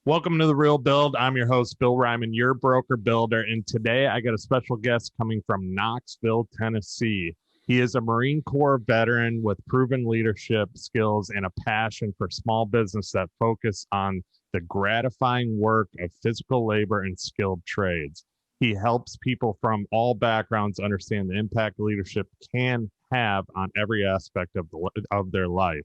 Welcome to The Real Build. I'm your host, Bill Reiman, your broker builder. And today I got a special guest coming from Knoxville, Tennessee. He is a Marine Corps veteran with proven leadership skills and a passion for small business that focus on the gratifying work of physical labor and skilled trades. He helps people from all backgrounds understand the impact leadership can have on every aspect of their life.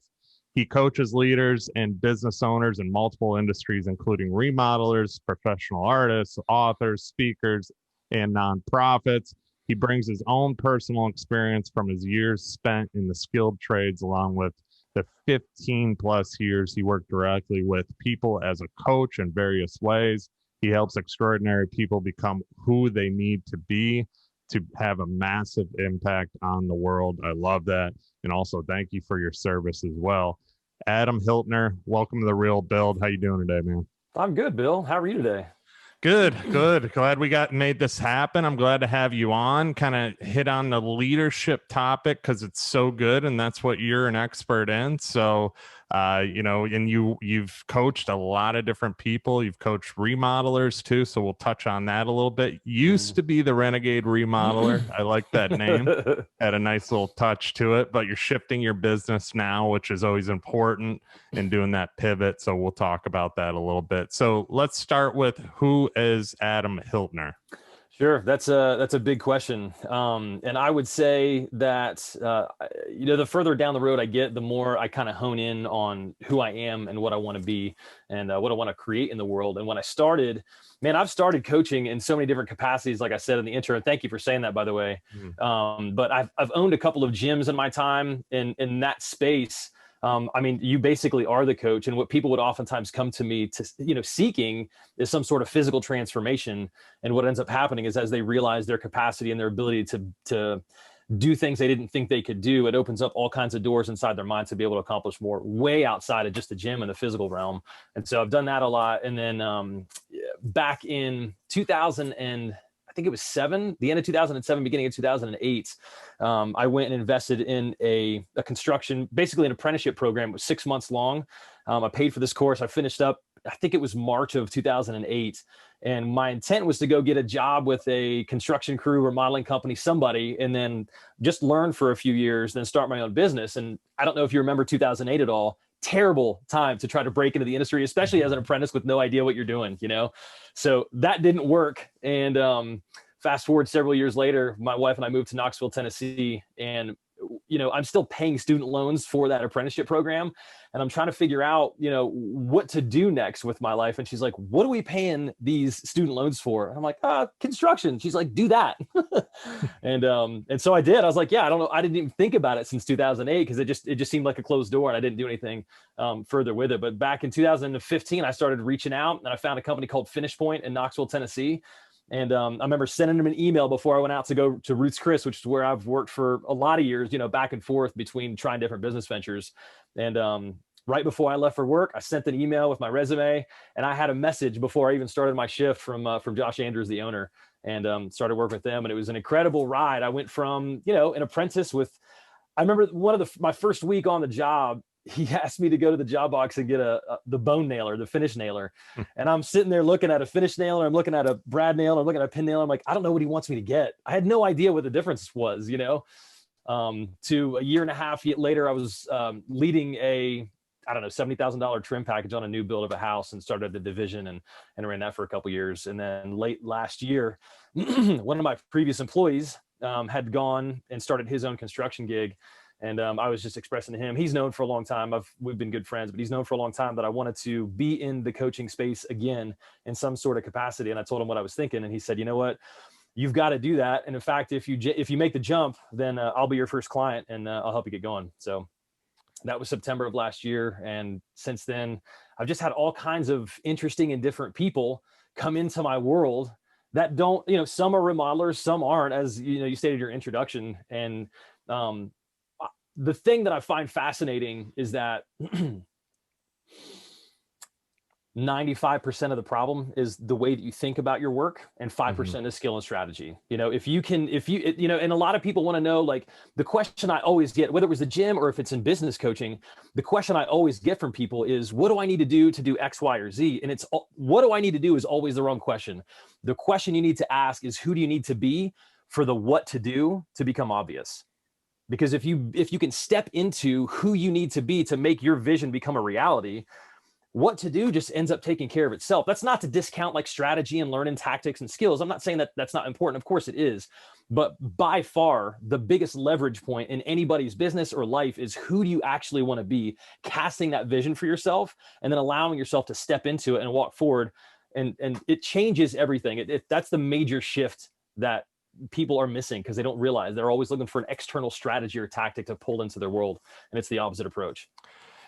He coaches leaders and business owners in multiple industries, including remodelers, professional artists, authors, speakers, and nonprofits. He brings his own personal experience from his years spent in the skilled trades, along with the 15 plus years he worked directly with people as a coach in various ways. He helps extraordinary people become who they need to be to have a massive impact on the world. I love that. And also thank you for your service as well. Adam Hiltner, welcome to The Real Build. How you doing today, man? I'm good, Bill. How are you today? Good. Glad we made this happen. I'm glad to have you on, kind of hit on the leadership topic because it's so good and that's what you're an expert in. So, and you've coached a lot of different people. You've coached remodelers too. So we'll touch on that a little bit. Used to be the Renegade Remodeler. I like that name. Had a nice little touch to it, but you're shifting your business now, which is always important, and doing that pivot. So we'll talk about that a little bit. So let's start with, who is Adam Hiltner? Sure. That's a big question. And I would say that, the further down the road I get, the more I kind of hone in on who I am and what I want to be and what I want to create in the world. And when I started, man, I've started coaching in so many different capacities, like I said in the intro, and thank you for saying that, by the way. But I've owned a couple of gyms in my time in that space. You basically are the coach, and what people would oftentimes come to me to, seeking is some sort of physical transformation. And what ends up happening is, as they realize their capacity and their ability to do things they didn't think they could do, it opens up all kinds of doors inside their mind to be able to accomplish more way outside of just the gym and the physical realm. And so I've done that a lot. And then back in 2000 and I think it was the end of 2007, beginning of 2008, I went and invested in a construction, basically an apprenticeship program. It was 6 months long. I paid for this course. I finished up, I think it was March of 2008. And my intent was to go get a job with a construction crew, remodeling company, somebody, and then just learn for a few years, then start my own business. And I don't know if you remember 2008 at all. Terrible time to try to break into the industry, especially as an apprentice with no idea what you're doing, So that didn't work. And fast forward several years later, my wife and I moved to Knoxville, Tennessee, and I'm still paying student loans for that apprenticeship program. And I'm trying to figure out, what to do next with my life. And she's like, what are we paying these student loans for? And I'm like, construction. She's like, do that. And so I did. I was like, yeah, I don't know. I didn't even think about it since 2008 because it just seemed like a closed door and I didn't do anything further with it. But back in 2015, I started reaching out and I found a company called Finish Point in Knoxville, Tennessee. And I remember sending them an email before I went out to go to Roots Chris, which is where I've worked for a lot of years, back and forth between trying different business ventures. And right before I left for work, I sent an email with my resume, and I had a message before I even started my shift from Josh Andrews, the owner, and started working with them. And it was an incredible ride. I went from, an apprentice with, I remember my first week on the job, he asked me to go to the job box and get the bone nailer, the finish nailer. And I'm sitting there looking at a finish nailer. I'm looking at a brad nail. I'm looking at a pin nail. I'm like, I don't know what he wants me to get. I had no idea what the difference was, to a year and a half later, I was leading $70,000 trim package on a new build of a house and started the division and ran that for a couple of years. And then late last year, one of my previous employees had gone and started his own construction gig. And I was just expressing to him, he's known for a long time. We've been good friends, but he's known for a long time that I wanted to be in the coaching space again in some sort of capacity. And I told him what I was thinking. And he said, you know what, you've got to do that. And in fact, if you make the jump, then I'll be your first client and I'll help you get going. So that was September of last year. And since then, I've just had all kinds of interesting and different people come into my world that don't, some are remodelers, some aren't, as you stated your introduction. And the thing that I find fascinating is that 95% of the problem is the way that you think about your work, and 5% is skill and strategy. If you can, and a lot of people want to know, like, the question I always get, whether it was the gym or if it's in business coaching, the question I always get from people is, what do I need to do X, Y, or Z? And it's, what do I need to do is always the wrong question. The question you need to ask is, who do you need to be for the what to do to become obvious? Because if you can step into who you need to be to make your vision become a reality, what to do just ends up taking care of itself. That's not to discount like strategy and learning tactics and skills. I'm not saying that that's not important. Of course it is. But by far, the biggest leverage point in anybody's business or life is, who do you actually want to be, casting that vision for yourself and then allowing yourself to step into it and walk forward. And it changes everything. That's the major shift that people are missing, because they don't realize they're always looking for an external strategy or tactic to pull into their world. And it's the opposite approach.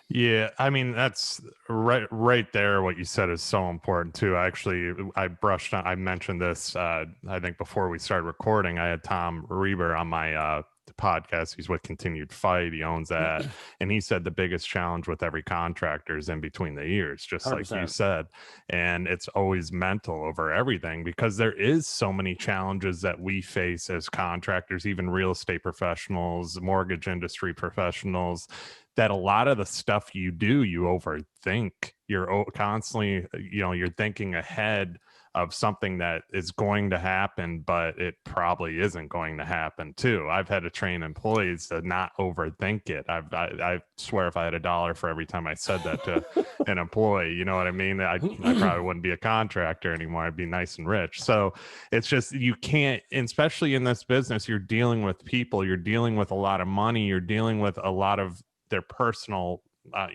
Yeah, I mean, that's right there. What you said is so important too. I mentioned this, I think before we started recording. I had Tom Reber on my podcast. He's with Continued Fight. He owns that. And he said the biggest challenge with every contractor is in between the ears, just 100%. Like you said. And it's always mental over everything, because there is so many challenges that we face as contractors, even real estate professionals, mortgage industry professionals, that a lot of the stuff you do, you overthink. You're constantly, you're thinking ahead of something that is going to happen, but it probably isn't going to happen too. I've had to train employees to not overthink it. I swear if I had $1 for every time I said that to an employee, you know what I mean? I probably wouldn't be a contractor anymore. I'd be nice and rich. So it's just, you can't, especially in this business, you're dealing with people, you're dealing with a lot of money, you're dealing with a lot of their personal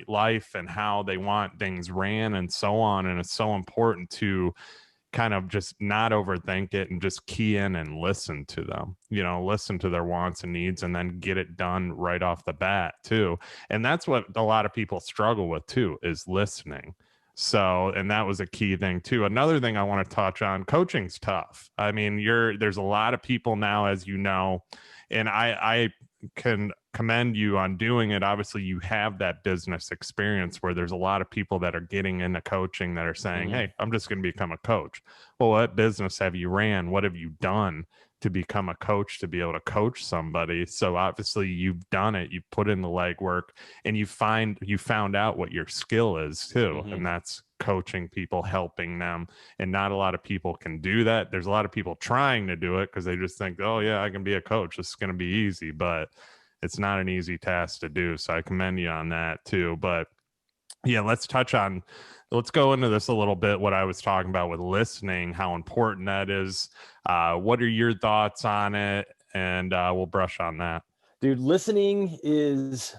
life and how they want things ran and so on. And it's so important to kind of just not overthink it and just key in and listen to them, listen to their wants and needs, and then get it done right off the bat too. And that's what a lot of people struggle with too, is listening. So, and that was a key thing too. Another thing I want to touch on, coaching's tough. I mean, there's a lot of people now, as you know, and I can commend you on doing it. Obviously, you have that business experience where there's a lot of people that are getting into coaching that are saying, hey, I'm just going to become a coach. Well, what business have you ran? What have you done to become a coach, to be able to coach somebody? So obviously you've done it, you put in the legwork, and you found out what your skill is too. And that's coaching people, helping them. And not a lot of people can do that. There's a lot of people trying to do it because they just think, oh yeah, I can be a coach, this is going to be easy, but it's not an easy task to do. So I commend you on that too. But yeah, let's go into this a little bit, what I was talking about with listening, how important that is. What are your thoughts on it? And we'll brush on that. Dude, listening is,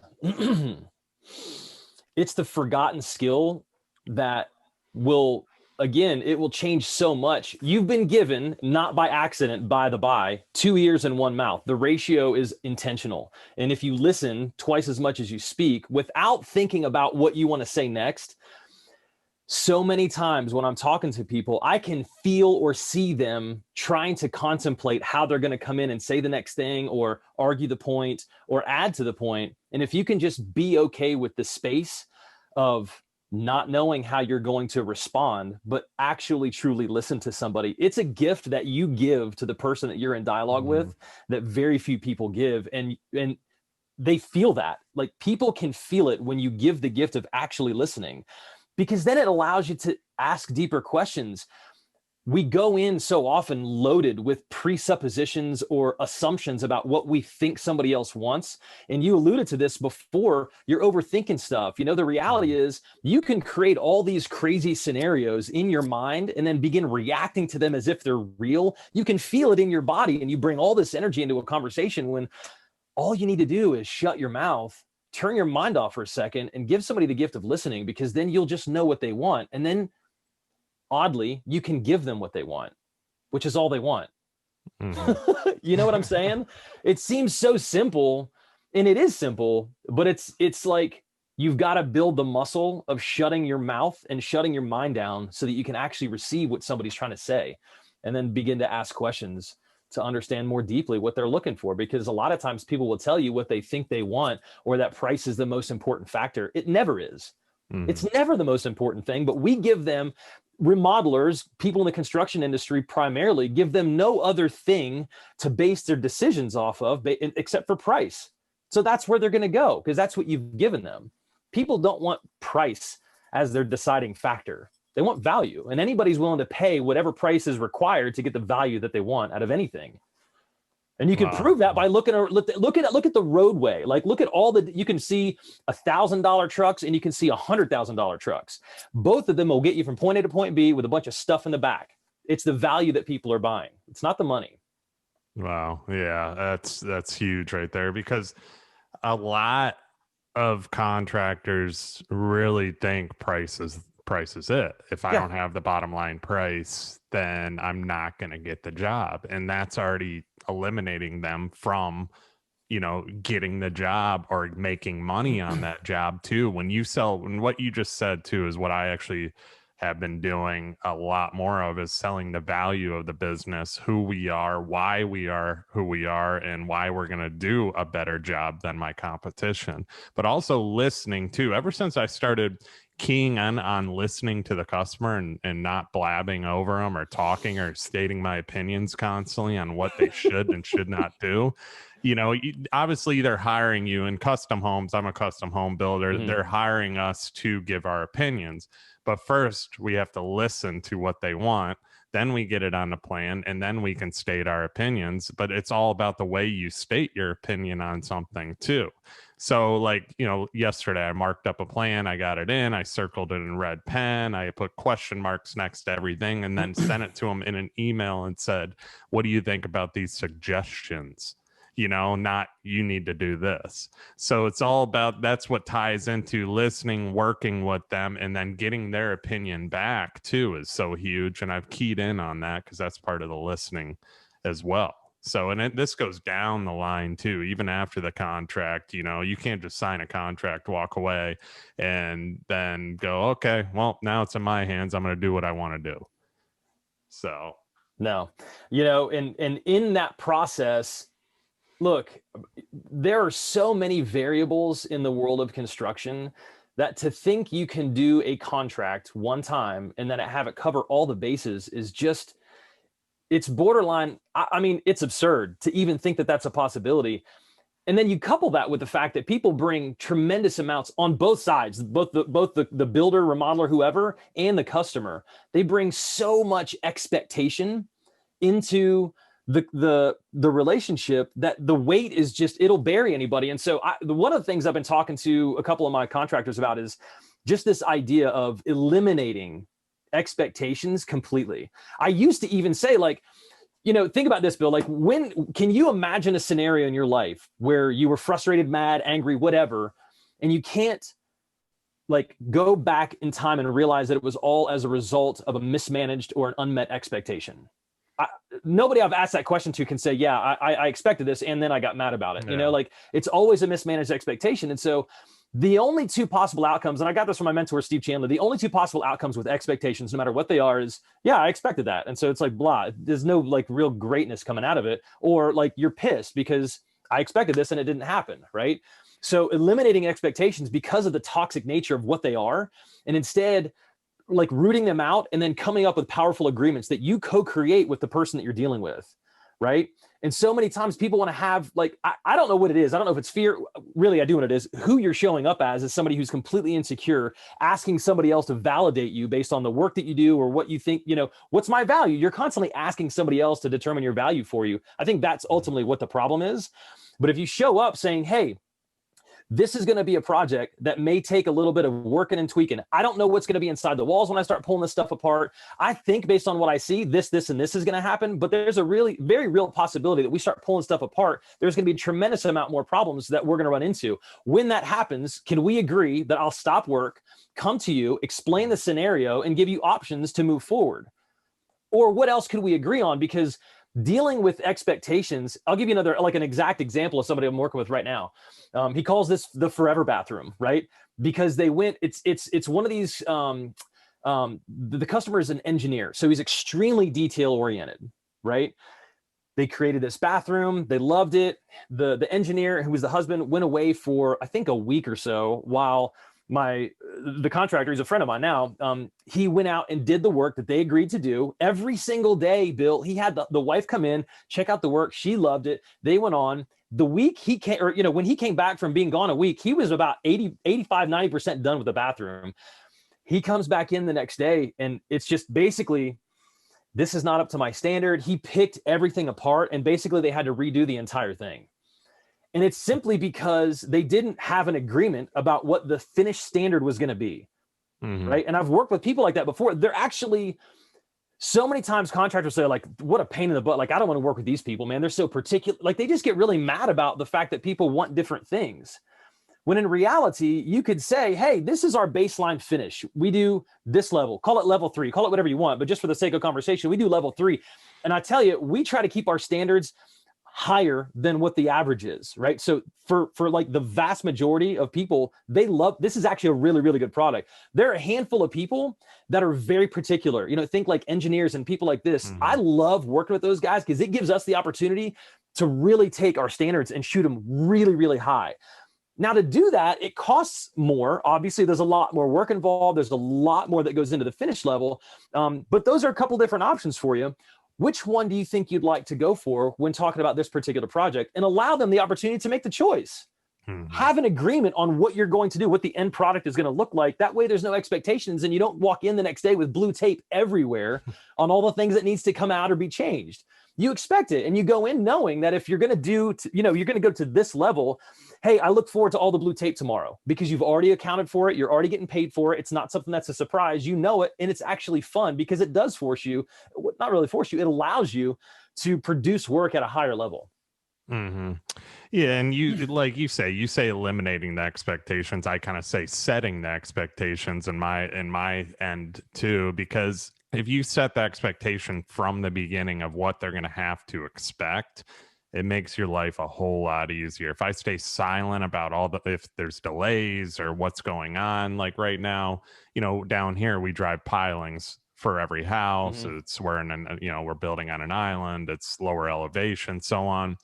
it's the forgotten skill that will, again, it will change so much. You've been given, not by accident, by the by, 2 ears and 1 mouth. The ratio is intentional. And if you listen twice as much as you speak without thinking about what you want to say next, so many times when I'm talking to people, I can feel or see them trying to contemplate how they're going to come in and say the next thing, or argue the point, or add to the point. And if you can just be okay with the space of not knowing how you're going to respond, but actually truly listen to somebody, it's a gift that you give to the person that you're in dialogue with that very few people give. And they feel that. Like, people can feel it when you give the gift of actually listening, because then it allows you to ask deeper questions. We go in so often loaded with presuppositions or assumptions about what we think somebody else wants. And you alluded to this before, you're overthinking stuff. The reality is you can create all these crazy scenarios in your mind and then begin reacting to them as if they're real. You can feel it in your body, and you bring all this energy into a conversation when all you need to do is shut your mouth, turn your mind off for a second, and give somebody the gift of listening, because then you'll just know what they want. And then oddly, you can give them what they want, which is all they want. You know what I'm saying? It seems so simple, and it is simple, but it's like you've got to build the muscle of shutting your mouth and shutting your mind down so that you can actually receive what somebody's trying to say, and then begin to ask questions to understand more deeply what they're looking for. Because a lot of times people will tell you what they think they want, or that price is the most important factor. It never is. It's never the most important thing, but we give them, remodelers, people in the construction industry primarily, give them no other thing to base their decisions off of except for price. So that's where they're going to go, because that's what you've given them. People don't want price as their deciding factor. They want value, and anybody's willing to pay whatever price is required to get the value that they want out of anything. And you can prove that by look at the roadway. Like, look at all the, you can see $1,000 trucks and you can see $100,000 trucks. Both of them will get you from point A to point B with a bunch of stuff in the back. It's the value that people are buying. It's not the money. Wow. Yeah, that's huge right there, because a lot of contractors really think price is it. If I don't have the bottom line price, then I'm not going to get the job. And that's already eliminating them from, getting the job or making money on that job too. When you sell, and what you just said too, is what I actually have been doing a lot more of, is selling the value of the business, who we are, why we are who we are, and why we're going to do a better job than my competition. But also listening too. Ever since I started keying on listening to the customer and not blabbing over them or talking or stating my opinions constantly on what they should and should not do. Obviously they're hiring you in custom homes. I'm a custom home builder. They're hiring us to give our opinions. But first we have to listen to what they want. Then we get it on the plan, and then we can state our opinions. But it's all about the way you state your opinion on something too. So like, yesterday I marked up a plan, I got it in, I circled it in red pen, I put question marks next to everything, and then sent it to them in an email and said, what do you think about these suggestions? Not you need to do this. So it's all about, that's what ties into listening, working with them, and then getting their opinion back too is so huge. And I've keyed in on that because that's part of the listening as well. So, and this goes down the line too, even after the contract. You can't just sign a contract, walk away, and then go, okay, well, now it's in my hands, I'm going to do what I want to do. So no, and in that process, look, there are so many variables in the world of construction that to think you can do a contract one time and then have it cover all the bases is just, it's borderline. I mean, it's absurd to even think that that's a possibility. And then you couple that with the fact that people bring tremendous amounts on both sides, both the builder, remodeler, whoever, and the customer. They bring so much expectation into the relationship that the weight is just, it'll bury anybody. And so one of the things I've been talking to a couple of my contractors about is just this idea of eliminating expectations completely. I used to even say, like, think about this, Bill, like, when can you imagine a scenario in your life where you were frustrated, mad, angry, whatever, and you can't like go back in time and realize that it was all as a result of a mismanaged or an unmet expectation? Nobody I've asked that question to can say, yeah, I expected this and then I got mad about it. Yeah. Like, it's always a mismanaged expectation. And so the only two possible outcomes, and I got this from my mentor, Steve Chandler, the only two possible outcomes with expectations, no matter what they are, is, yeah, I expected that. And so it's like, blah, there's no like real greatness coming out of it. Or like, you're pissed because I expected this and it didn't happen, right? So eliminating expectations because of the toxic nature of what they are, and instead like rooting them out and then coming up with powerful agreements that you co-create with the person that you're dealing with, right? And so many times people want to have, like, I don't know what it is. I don't know if it's fear. Really, I do know what it is. Who you're showing up as is somebody who's completely insecure, asking somebody else to validate you based on the work that you do or what you think, what's my value? You're constantly asking somebody else to determine your value for you. I think that's ultimately what the problem is. But if you show up saying, hey, this is going to be a project that may take a little bit of working and tweaking. I don't know what's going to be inside the walls when I start pulling this stuff apart. I think based on what I see, this, and this is going to happen. But there's a really very real possibility that we start pulling stuff apart, there's going to be a tremendous amount more problems that we're going to run into. When that happens, can we agree that I'll stop work, come to you, explain the scenario, and give you options to move forward? Or what else could we agree on? Because dealing with expectations, I'll give you an exact example of somebody I'm working with right now. He calls this the forever bathroom, right? Because they went, it's one of these, the customer is an engineer, so he's extremely detail oriented, right? They created this bathroom, they loved it. The engineer, who was the husband, went away for, I think, a week or so while the contractor, he's a friend of mine now. He went out and did the work that they agreed to do every single day. Bill, he had the wife come in, check out the work. She loved it. They went on. The week he came, or, when he came back from being gone a week, he was about 90% done with the bathroom. He comes back in the next day, and it's just basically, this is not up to my standard. He picked everything apart, and basically they had to redo the entire thing. And it's simply because they didn't have an agreement about what the finished standard was going to be. Right. And I've worked with people like that before. They're actually, so many times contractors say, like, what a pain in the butt. Like, I don't want to work with these people, man. They're so particular. Like, they just get really mad about the fact that people want different things. When in reality, you could say, hey, this is our baseline finish. We do this level, call it level 3, call it whatever you want. But just for the sake of conversation, we do level 3. And I tell you, we try to keep our standards higher than what the average is, right? So for like the vast majority of people, they love, this is actually a really, really good product. There are a handful of people that are very particular, think like engineers and people like this. I love working with those guys because it gives us the opportunity to really take our standards and shoot them really, really high. Now, to do that, it costs more. Obviously, there's a lot more work involved. There's a lot more that goes into the finish level. But those are a couple different options for you. Which one do you think you'd like to go for when talking about this particular project, and allow them the opportunity to make the choice? Have an agreement on what you're going to do, what the end product is going to look like. That way there's no expectations, and you don't walk in the next day with blue tape everywhere on all the things that needs to come out or be changed. You expect it, and you go in knowing that if you're going to do, you're going to go to this level, hey, I look forward to all the blue tape tomorrow, because you've already accounted for it. You're already getting paid for it. It's not something that's a surprise. You know it, and it's actually fun because it does force you, not really force you, it allows you to produce work at a higher level. Yeah, and you, like you say eliminating the expectations. I kind of say setting the expectations in my end too, because if you set the expectation from the beginning of what they're going to have to expect, it makes your life a whole lot easier. If I stay silent about if there's delays or what's going on, like right now, down here we drive pilings for every house. We're building on an island. It's lower elevation, so on.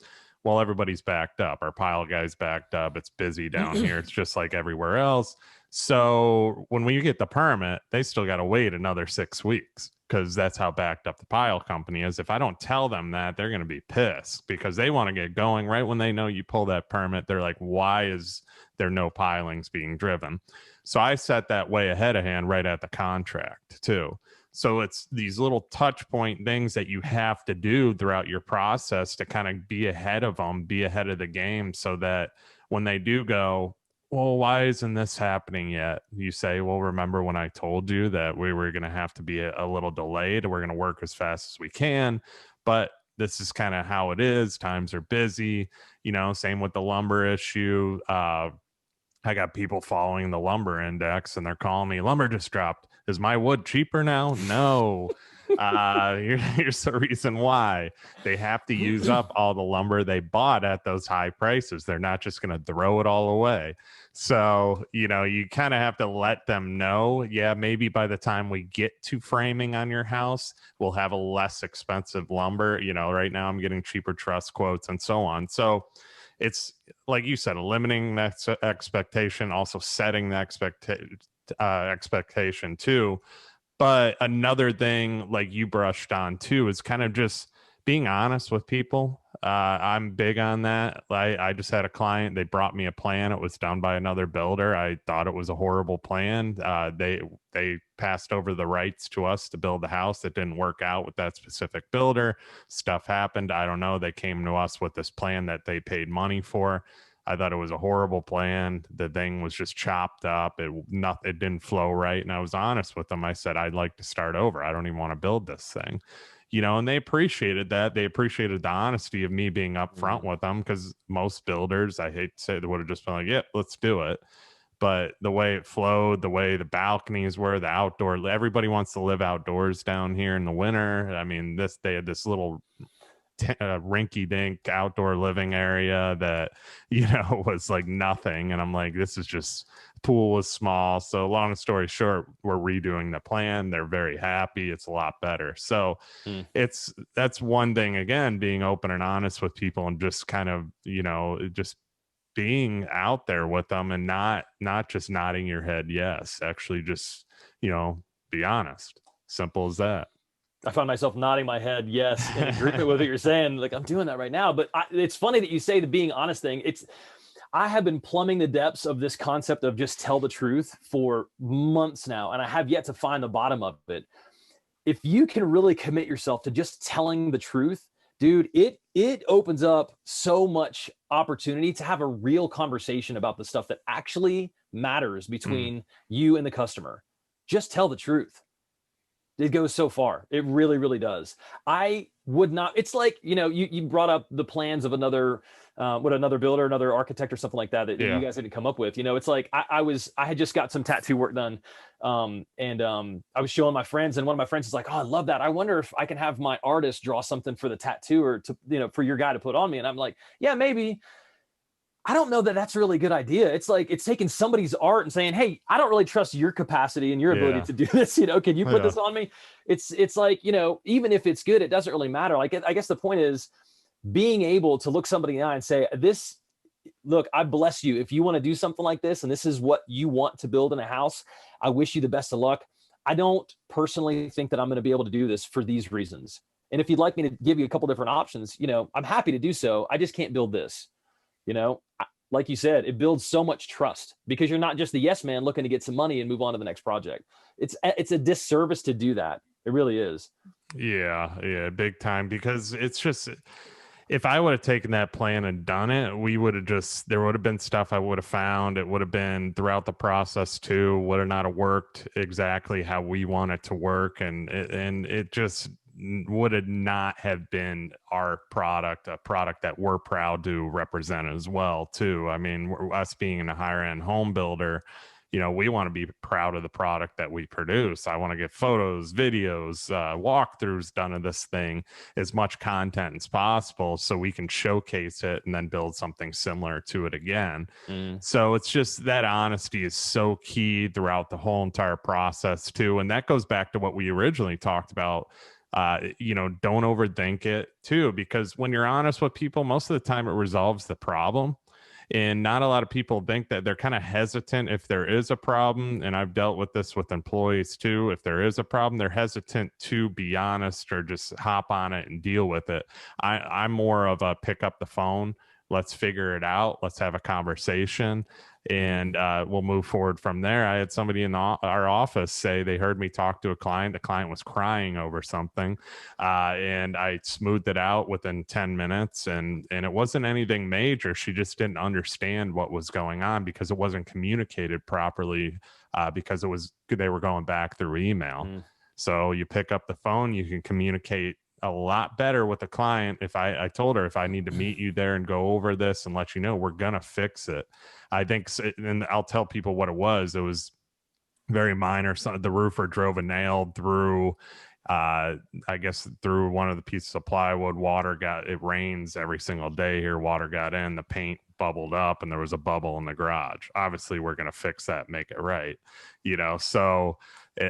Well, everybody's backed up. Our pile guy's backed up. It's busy down here. It's just like everywhere else. So when we get the permit, they still got to wait another 6 weeks, because that's how backed up the pile company is. If I don't tell them that, they're going to be pissed, because they want to get going right when they know you pull that permit. They're like, why is there no pilings being driven? So I set that way ahead of hand right at the contract too. So it's these little touch point things that you have to do throughout your process to kind of be ahead of them, be ahead of the game, so that when they do go, well, why isn't this happening yet? You say, well, remember when I told you that we were going to have to be a little delayed, and we're going to work as fast as we can, but this is kind of how it is. Times are busy, same with the lumber issue. I got people following the lumber index, and they're calling me, lumber just dropped. Is my wood cheaper now? No. Here's the reason why. They have to use up all the lumber they bought at those high prices. They're not just going to throw it all away. So, you kind of have to let them know, yeah, maybe by the time we get to framing on your house, we'll have a less expensive lumber. Right now I'm getting cheaper truss quotes and so on. So it's like you said, eliminating that expectation, also setting the expectation too. But another thing, like you brushed on too, is kind of just being honest with people. I'm big on that. I just had a client, they brought me a plan. It was done by another builder. I thought it was a horrible plan. They passed over the rights to us to build the house. That didn't work out with that specific builder. Stuff happened. I don't know. They came to us with this plan that they paid money for. I thought it was a horrible plan. The thing was just chopped up. It didn't flow right. And I was honest with them. I said, I'd like to start over. I don't even want to build this thing. And they appreciated that. They appreciated the honesty of me being upfront with them, because most builders, I hate to say, they would have just been like, yeah, let's do it. But the way it flowed, the way the balconies were, the outdoor, everybody wants to live outdoors down here in the winter. I mean, they had this little rinky-dink outdoor living area that was like nothing, and I'm like, this is just, pool was small. So long story short, we're redoing the plan. They're very happy. It's a lot better. So that's one thing, again, being open and honest with people, and just kind of just being out there with them and not just nodding your head yes, actually just, be honest. Simple as that. I find myself nodding my head yes in agreement with what you're saying. Like, I'm doing that right now. But it's funny that you say the being honest thing. I have been plumbing the depths of this concept of just tell the truth for months now, and I have yet to find the bottom of it. If you can really commit yourself to just telling the truth, dude, it opens up so much opportunity to have a real conversation about the stuff that actually matters between you and the customer. Just tell the truth. It goes so far. It really, really does. I would not, it's like, you brought up the plans of another builder, another architect or something like that you guys didn't come up with. It's like I had just got some tattoo work done. And I was showing my friends, and one of my friends is like, oh, I love that. I wonder if I can have my artist draw something for the tattoo or to, for your guy to put on me. And I'm like, yeah, maybe. I don't know that that's really a good idea. It's like, it's taking somebody's art and saying, hey, I don't really trust your capacity and your ability to do this. Can you put this on me? It's like, even if it's good, it doesn't really matter. Like, I guess the point is being able to look somebody in the eye and say, look, I bless you. If you want to do something like this, and this is what you want to build in a house, I wish you the best of luck. I don't personally think that I'm going to be able to do this for these reasons. And if you'd like me to give you a couple different options, I'm happy to do so. I just can't build this. Like you said, it builds so much trust because you're not just the yes man looking to get some money and move on to the next project. It's a disservice to do that. It really is. Yeah, big time. Because it's just, if I would have taken that plan and done it, there would have been stuff I would have found. It would have been throughout the process too, would have not have worked exactly how we want it to work. And it just would it not have been our product, a product that we're proud to represent as well too. I mean, us being a higher end home builder, we want to be proud of the product that we produce. I want to get photos, videos, walkthroughs done of this thing, as much content as possible so we can showcase it and then build something similar to it again. So it's just that honesty is so key throughout the whole entire process too. And that goes back to what we originally talked about. Don't overthink it too, because when you're honest with people, most of the time it resolves the problem. And not a lot of people think that. They're kind of hesitant if there is a problem. And I've dealt with this with employees too. If there is a problem, they're hesitant to be honest or just hop on it and deal with it. I'm more of a pick up the phone. Let's figure it out. Let's have a conversation, and we'll move forward from there. I had somebody in our office say they heard me talk to a client. The client was crying over something, and I smoothed it out within 10 minutes, and it wasn't anything major. She just didn't understand what was going on because it wasn't communicated properly, because they were going back through email. So you pick up the phone, you can communicate a lot better with the client. If I told her, if I need to meet you there and go over this and let you know, we're gonna fix it. I think, and I'll tell people what it was. It was very minor. So the roofer drove a nail through, I guess through one of the pieces of plywood. It rains every single day here. Water got in, the paint bubbled up, and there was a bubble in the garage. Obviously we're gonna fix that, make it right, so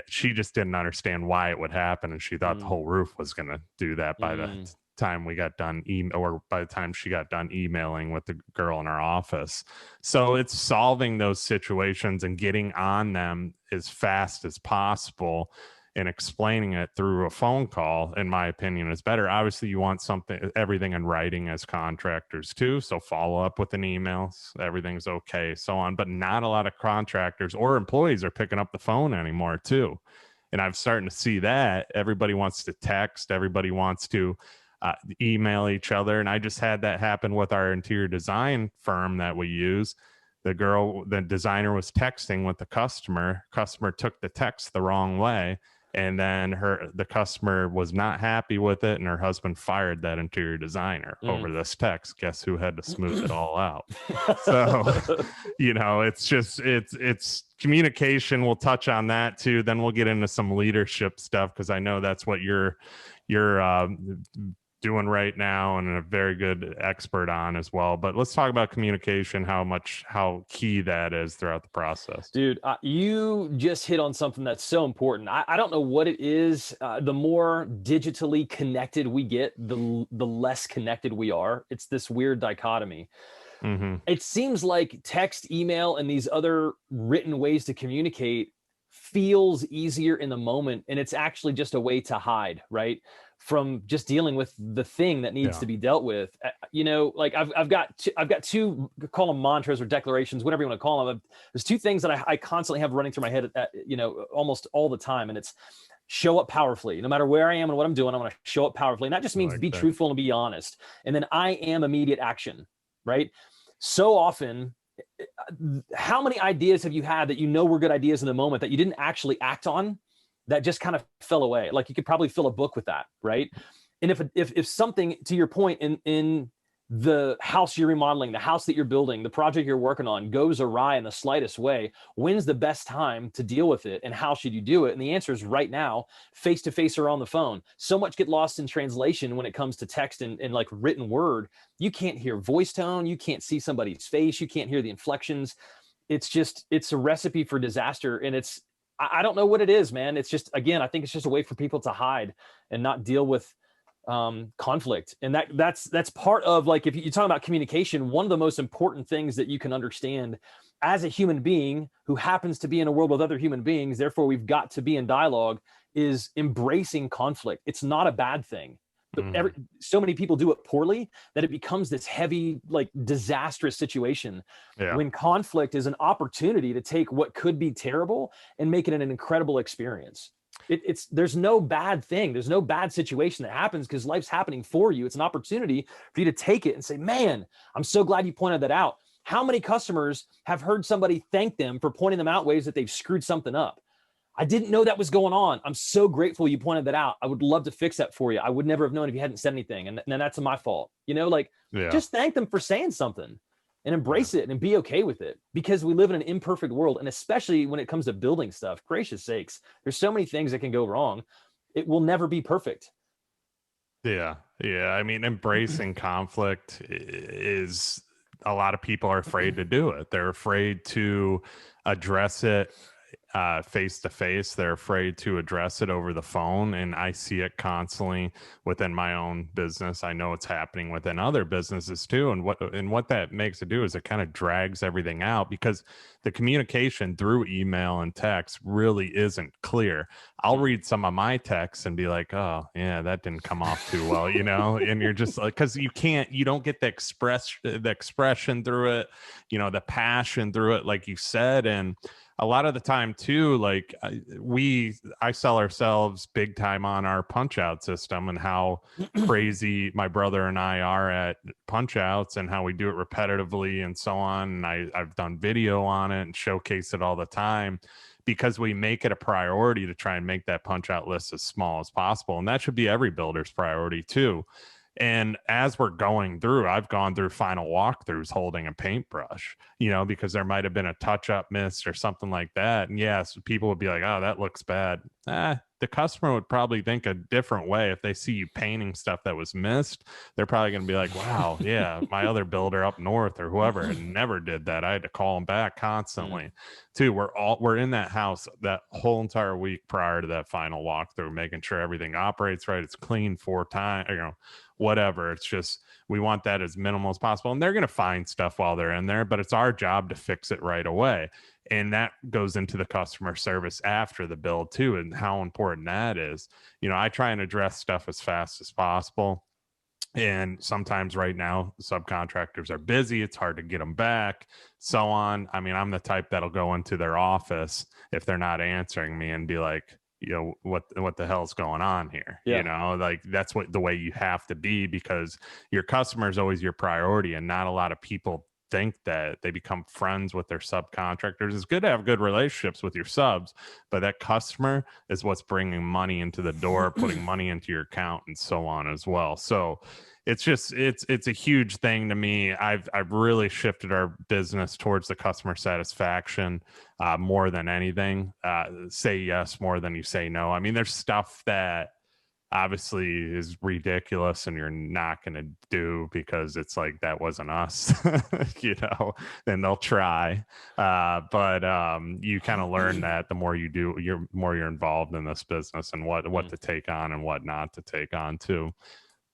she just didn't understand why it would happen, and she thought the whole roof was going to do that by the time we got done or by the time she got done emailing with the girl in our office. So it's solving those situations and getting on them as fast as possible and explaining it through a phone call, in my opinion, is better. Obviously you want everything in writing as contractors too, so follow up with an email, everything's okay, so on. But not a lot of contractors or employees are picking up the phone anymore too, and I'm starting to see that everybody wants to text, everybody wants to email each other. And I just had that happen with our interior design firm that we use. The designer was texting with the customer took the text the wrong way, and then the customer was not happy with it, and her husband fired that interior designer over this text. Guess who had to smooth it all out? So, it's communication. We'll touch on that too. Then we'll get into some leadership stuff, because I know that's what you're doing right now and a very good expert on as well. But let's talk about communication, how key that is throughout the process. Dude, you just hit on something that's so important. I don't know what it is. The more digitally connected we get, the less connected we are. It's this weird dichotomy. Mm-hmm. It seems like text, email, and these other written ways to communicate feels easier in the moment, and it's actually just a way to hide, right, from just dealing with the thing that needs to be dealt with. Like I've got two, call them mantras or declarations, whatever you want to call them. There's two things that I constantly have running through my head, almost all the time, and it's show up powerfully. No matter where I am and what I'm doing, I want to show up powerfully, and that just means be truthful and be honest. And then I am immediate action, right? So often, how many ideas have you had that were good ideas in the moment that you didn't actually act on, that just kind of fell away? Like, you could probably fill a book with that, right? And if something, to your point, in the house you're remodeling, the house that you're building, the project you're working on goes awry in the slightest way, when's the best time to deal with it, and how should you do it? And the answer is right now, face to face or on the phone. So much get lost in translation when it comes to text and like written word. You can't hear voice tone, you can't see somebody's face, you can't hear the inflections. It's a recipe for disaster. And I don't know what it is, man. It's just, again, I think it's just a way for people to hide and not deal with conflict. And that's part of, like, if you're talking about communication, one of the most important things that you can understand as a human being who happens to be in a world with other human beings, therefore we've got to be in dialogue, is embracing conflict. It's not a bad thing. But so many people do it poorly that it becomes this heavy, like, disastrous situation. When conflict is an opportunity to take what could be terrible and make it an incredible experience. There's no bad thing. There's no bad situation that happens because life's happening for you. It's an opportunity for you to take it and say, man, I'm so glad you pointed that out. How many customers have heard somebody thank them for pointing them out ways that they've screwed something up? I didn't know that was going on. I'm so grateful you pointed that out. I would love to fix that for you. I would never have known if you hadn't said anything. And then that's my fault. Just thank them for saying something and embrace it and be okay with it, because we live in an imperfect world. And especially when it comes to building stuff, gracious sakes, there's so many things that can go wrong. It will never be perfect. Yeah. I mean, embracing conflict is, a lot of people are afraid to do it. They're afraid to address it face to face. They're afraid to address it over the phone. And I see it constantly within my own business. I know it's happening within other businesses too. And what that makes it do is it kind of drags everything out, because the communication through email and text really isn't clear. I'll read some of my texts and be like, oh yeah, that didn't come off too well, and you're just like, because you don't get the expression through it, the passion through it, like you said. And a lot of the time too, like I sell ourselves big time on our punch out system and how crazy my brother and I are at punch outs and how we do it repetitively and so on. And I've done video on it and showcase it all the time, because we make it a priority to try and make that punch out list as small as possible. And that should be every builder's priority too. And as we're going through, I've gone through final walkthroughs holding a paintbrush, because there might have been a touch-up missed or something like that. And yes, people would be like, oh, that looks bad. The customer would probably think a different way. If they see you painting stuff that was missed, they're probably going to be like, wow, yeah, my other builder up north or whoever had never did that. I had to call them back constantly. Too, we're in that house that whole entire week prior to that final walkthrough, making sure everything operates right. It's clean 4 times, whatever. It's just, we want that as minimal as possible. And they're going to find stuff while they're in there, but it's our job to fix it right away. And that goes into the customer service after the build too, and how important that is. I try and address stuff as fast as possible. And sometimes right now, subcontractors are busy. It's hard to get them back, so on. I mean, I'm the type that'll go into their office if they're not answering me and be like, what the hell's going on here? Like, that's the way you have to be, because your customer is always your priority. And not a lot of people think that. They become friends with their subcontractors. It's good to have good relationships with your subs, but that customer is what's bringing money into the door, putting money into your account, and so on as well. So it's a huge thing to me. I've really shifted our business towards the customer satisfaction more than anything. Say yes more than you say no. I mean, there's stuff that obviously is ridiculous and you're not going to do because it's like, that wasn't us, then they'll try. But you kind of learn that the more you do, you're involved in this business and what to take on and what not to take on too.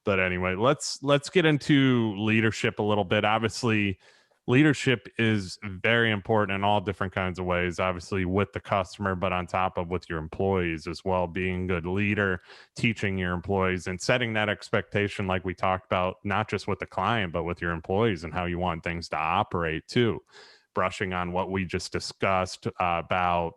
But anyway, let's get into leadership a little bit. Obviously, leadership is very important in all different kinds of ways, obviously with the customer, but on top of with your employees as well. Being a good leader, teaching your employees and setting that expectation, like we talked about, not just with the client, but with your employees and how you want things to operate too. Brushing on what we just discussed about,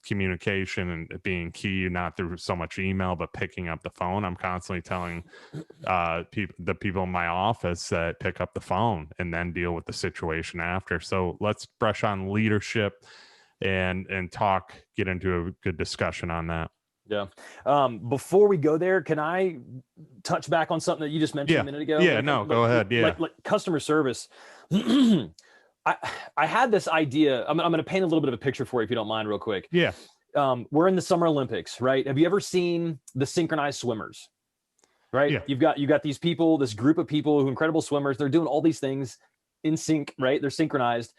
communication and being key, not through so much email, but picking up the phone. I'm constantly telling the people in my office that pick up the phone and then deal with the situation after. So let's brush on leadership and get into a good discussion on that. Yeah. Before we go there, can I touch back on something that you just mentioned a minute ago? Yeah, go ahead. Yeah. Like customer service. I had this idea. I'm going to paint a little bit of a picture for you, if you don't mind, real quick. Yeah. We're in the Summer Olympics, right? Have you ever seen the synchronized swimmers? Right. Yeah. You've got these people, this group of people who are incredible swimmers. They're doing all these things in sync, right? They're synchronized.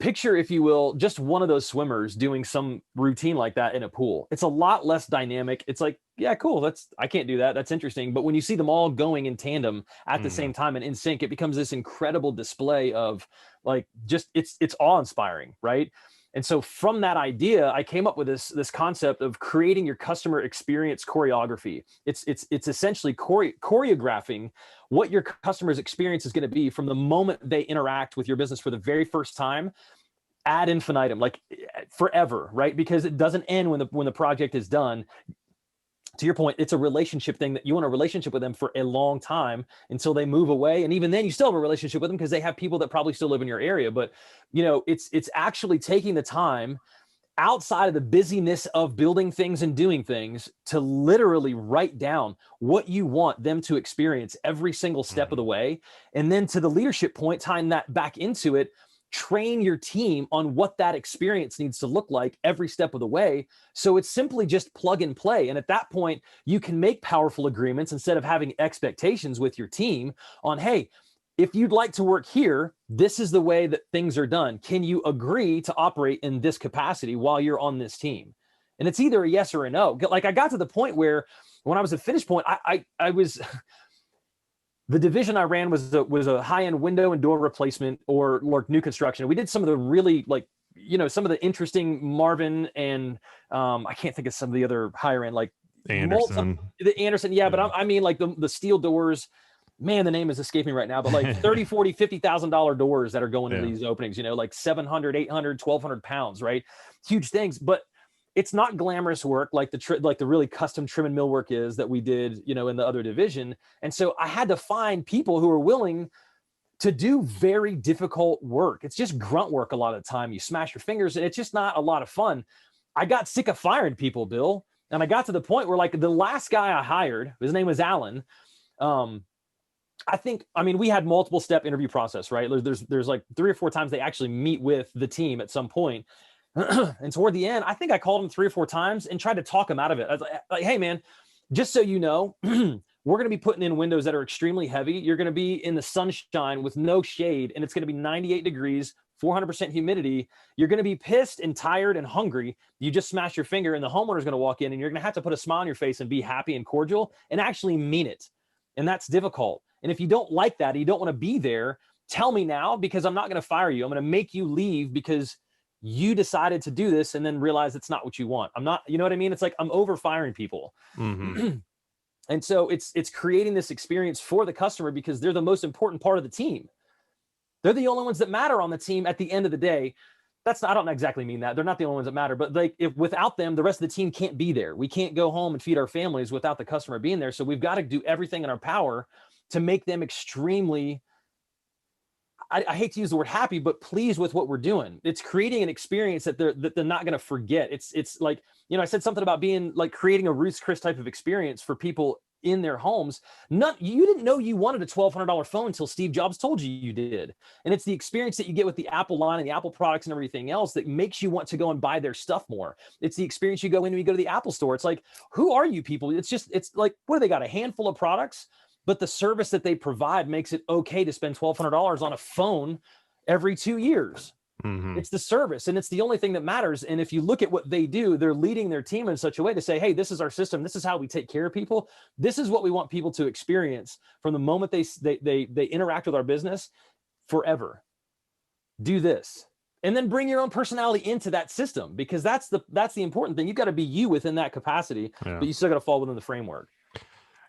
Picture, if you will, just one of those swimmers doing some routine like that in a pool. It's a lot less dynamic. It's like, yeah, cool. I can't do that. That's interesting. But when you see them all going in tandem at the same time and in sync, it becomes this incredible display of like, just it's awe-inspiring, right? And so from that idea, I came up with this concept of creating your customer experience choreography. It's essentially choreographing what your customer's experience is going to be from the moment they interact with your business for the very first time, ad infinitum, like forever, right? Because it doesn't end when the project is done. To your point, it's a relationship thing that you want a relationship with them for a long time until they move away. And even then you still have a relationship with them because they have people that probably still live in your area. But, it's actually taking the time outside of the busyness of building things and doing things to literally write down what you want them to experience every single step of the way. And then to the leadership point, tying that back into it, train your team on what that experience needs to look like every step of the way. So it's simply just plug and play. And at that point, you can make powerful agreements instead of having expectations with your team on, hey, if you'd like to work here, this is the way that things are done. Can you agree to operate in this capacity while you're on this team? And it's either a yes or a no. Like I got to the point where when I was at Finish Point, I was... The division I ran was a high-end window and door replacement or new construction. We did some of the really some of the interesting Marvin and I can't think of some of the other higher end, like Anderson. The Anderson. Yeah. But I mean like the steel doors, man, the name is escaping right now, but like 30, 40, $50,000 doors that are going into these openings, like 700, 800, 1,200 pounds, right? Huge things. But it's not glamorous work like the really custom trim and millwork is that we did, in the other division. And so I had to find people who are willing to do very difficult work. It's just grunt work a lot of the time. You smash your fingers and it's just not a lot of fun. I got sick of firing people, Bill. And I got to the point where like the last guy I hired, his name was Alan. We had multiple step interview process, right? There's like 3 or 4 times they actually meet with the team at some point. And toward the end, I think I called him 3 or 4 times and tried to talk him out of it. I was like, hey, man, just so you know, we're going to be putting in windows that are extremely heavy. You're going to be in the sunshine with no shade, and it's going to be 98 degrees, 400% humidity. You're going to be pissed and tired and hungry. You just smashed your finger, and the homeowner's going to walk in, and you're going to have to put a smile on your face and be happy and cordial and actually mean it. And that's difficult. And if you don't like that, and you don't want to be there, tell me now, because I'm not going to fire you. I'm going to make you leave because you decided to do this and then realize it's not what you want. I'm not, you know what I mean? It's like, I'm over firing people. Mm-hmm. And so it's creating this experience for the customer because they're the most important part of the team. They're the only ones that matter on the team at the end of the day. I don't exactly mean that. They're not the only ones that matter, but like if without them, the rest of the team can't be there. We can't go home and feed our families without the customer being there. So we've got to do everything in our power to make them extremely, I hate to use the word happy, but pleased with what we're doing. It's creating an experience that they're not going to forget. It's like, I said something about being like creating a Ruth's Chris type of experience for people in their homes. You didn't know you wanted a $1,200 phone until Steve Jobs told you you did. And it's the experience that you get with the Apple line and the Apple products and everything else that makes you want to go and buy their stuff more. It's the experience you go in when you go to the Apple store. It's like, who are you people? It's like, what do they got? A handful of products? But the service that they provide makes it okay to spend $1,200 on a phone every 2 years. Mm-hmm. It's the service, and it's the only thing that matters. And if you look at what they do, they're leading their team in such a way to say, hey, this is our system. This is how we take care of people. This is what we want people to experience from the moment they interact with our business forever. Do this. And then bring your own personality into that system, because that's the important thing. You've got to be you within that capacity, but you still got to fall within the framework.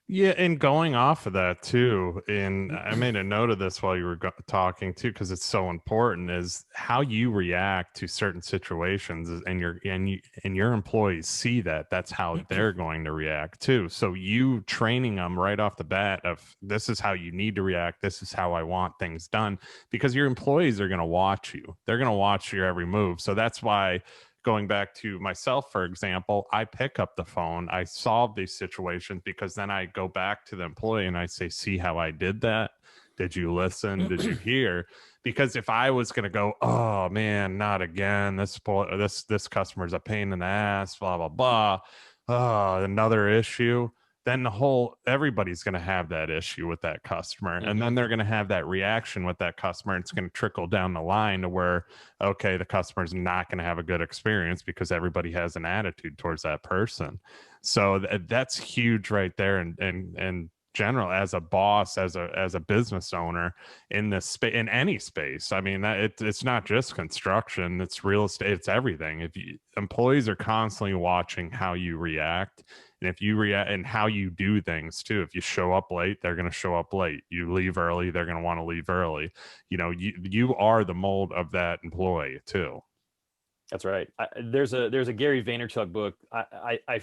Yeah, and going off of that too, and I made a note of this while you were talking too, because it's so important, is how you react to certain situations, and your employees see that. That's how they're going to react too. So you training them right off the bat of, this is how you need to react. This is how I want things done, because your employees are going to watch you. They're going to watch your every move. So that's why, going back to myself, for example, I pick up the phone, I solve these situations, because then I go back to the employee and I say, see how I did that? Did you listen? Did you hear? Because if I was going to go, oh man, not again, this customer's a pain in the ass, blah, blah, blah. Oh, another issue. Then everybody's going to have that issue with that customer. And then they're going to have that reaction with that customer. And it's going to trickle down the line to where, okay, the customer's not going to have a good experience because everybody has an attitude towards that person. So that's huge right there. And general, as a boss, as a business owner in this space, in any space. I mean, it's not just construction, it's real estate, it's everything. Employees are constantly watching how you react, and if you react and how you do things too. If you show up late, they're going to show up late. You leave early, they're going to want to leave early. You are the mold of that employee too. That's right. There's a Gary Vaynerchuk book. I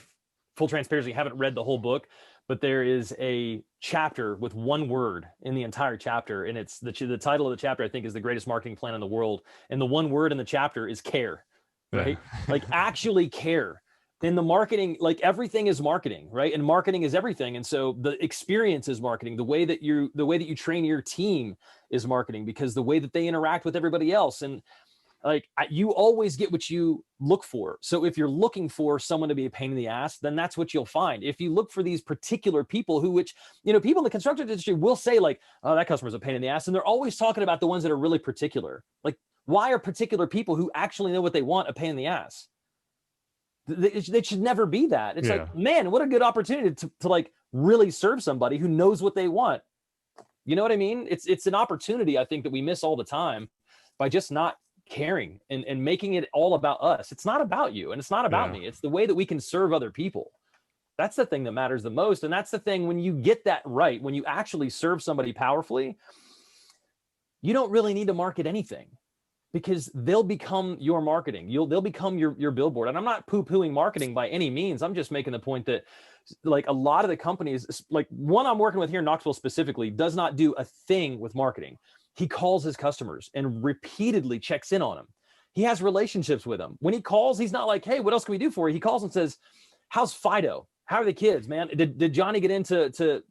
full transparency, haven't read the whole book, but there is a chapter with one word in the entire chapter, and it's the title of the chapter, I think, is The Greatest Marketing Plan in the World. And the one word in the chapter is care, right? Like actually care. In the marketing, like everything is marketing, right? And marketing is everything. And so the experience is marketing. The way that you train your team is marketing, because the way that they interact with everybody else. And like, you always get what you look for. So if you're looking for someone to be a pain in the ass, then that's what you'll find. If you look for these particular people people in the construction industry will say like, oh, that customer's a pain in the ass. And they're always talking about the ones that are really particular. Like, why are particular people who actually know what they want a pain in the ass? They should never be that. It's like, man, what a good opportunity to like really serve somebody who knows what they want. You know what I mean? It's an opportunity, I think, that we miss all the time by just not caring and making it all about us. It's not about you and it's not about me. It's the way that we can serve other people. That's the thing that matters the most. And that's the thing, when you get that right, when you actually serve somebody powerfully, you don't really need to market anything, because they'll become your marketing. They'll become your billboard. And I'm not poo-pooing marketing by any means. I'm just making the point that like a lot of the companies, like one I'm working with here in Knoxville specifically, does not do a thing with marketing. He calls his customers and repeatedly checks in on them. He has relationships with them. When he calls, he's not like, hey, what else can we do for you? He calls and says, how's Fido? How are the kids, man? Did Johnny get into to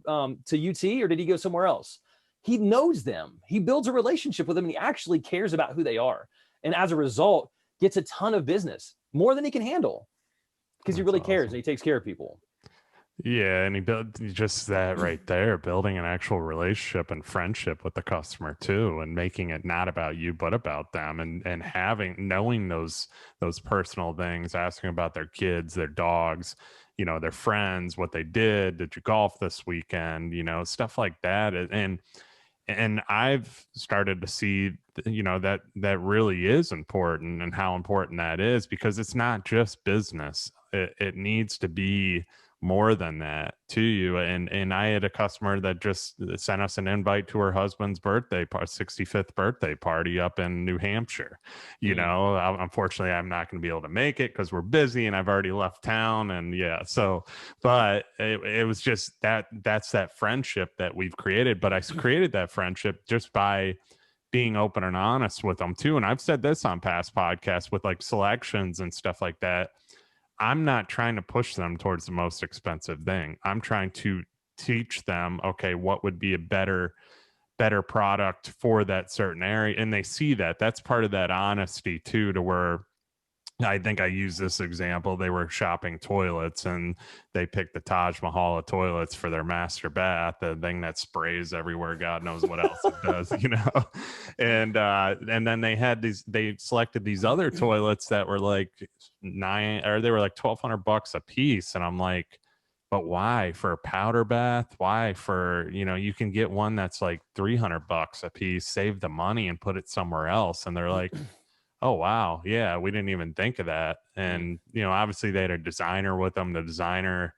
UT, or did he go somewhere else? He knows them. He builds a relationship with them, and he actually cares about who they are. And as a result, gets a ton of business, more than he can handle, because he really cares and he takes care of people. Yeah, and he built just that right there, building an actual relationship and friendship with the customer too, and making it not about you but about them, and knowing those personal things, asking about their kids, their dogs, their friends, what they did you golf this weekend, stuff like that. And I've started to see, that really is important, and how important that is, because it's not just business. It needs to be more than that to you. And I had a customer that just sent us an invite to her husband's 65th birthday party up in New Hampshire. Unfortunately, I'm not going to be able to make it because we're busy and I've already left town. And but it was just that's that friendship that we've created. But I created that friendship just by being open and honest with them too. And I've said this on past podcasts with like selections and stuff like that. I'm not trying to push them towards the most expensive thing. I'm trying to teach them, okay, what would be a better product for that certain area. And they see that. That's part of that honesty too, to where, I think I used this example. They were shopping toilets and they picked the Taj Mahal of toilets for their master bath, the thing that sprays everywhere. God knows what else it does, you know? And then they selected these other toilets that were like they were like $1,200 a piece. And I'm like, but why for a powder bath? Why for, you can get one that's like $300 a piece, save the money and put it somewhere else. And they're like, oh, wow. Yeah, we didn't even think of that. And, obviously they had a designer with them. The designer,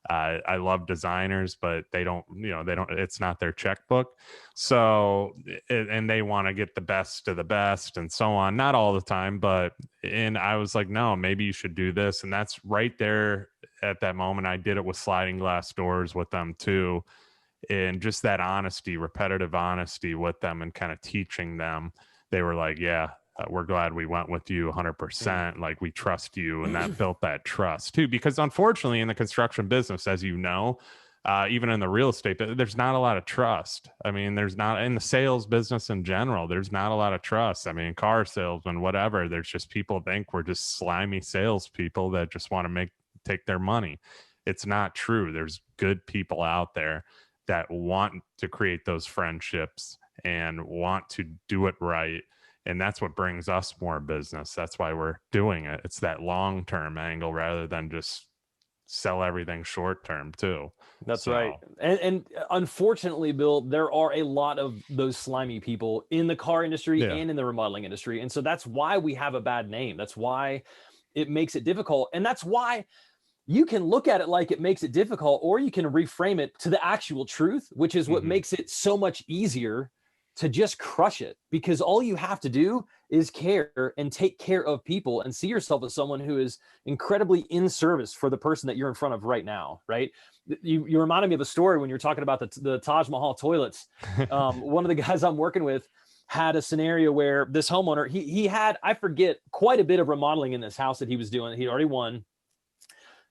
I love designers, but it's not their checkbook. So, and they want to get the best of the best and so on. Not all the time, and I was like, no, maybe you should do this. And that's right there at that moment. I did it with sliding glass doors with them too. And just that honesty, repetitive honesty with them and kind of teaching them. They were like, yeah, we're glad we went with you 100%. Like, we trust you. And that built that trust too, because unfortunately in the construction business, as you know, even in the real estate, there's not a lot of trust. I mean, there's not in the sales business in general, there's not a lot of trust. I mean, car salesmen, whatever, there's just people think we're just slimy salespeople that just want to take their money. It's not true. There's good people out there that want to create those friendships and want to do it right. And that's what brings us more business. That's why we're doing it. It's that long-term angle rather than just sell everything short-term too. That's right. And unfortunately, Bill, there are a lot of those slimy people in the car industry and in the remodeling industry. And so that's why we have a bad name. That's why it makes it difficult. And that's why you can look at it like it makes it difficult, or you can reframe it to the actual truth, which is what makes it so much easier to just crush it, because all you have to do is care and take care of people and see yourself as someone who is incredibly in service for the person that you're in front of right now, right? You reminded me of a story when you're talking about the Taj Mahal toilets. One of the guys I'm working with had a scenario where this homeowner, he had, I forget, quite a bit of remodeling in this house that he was doing. He'd already won.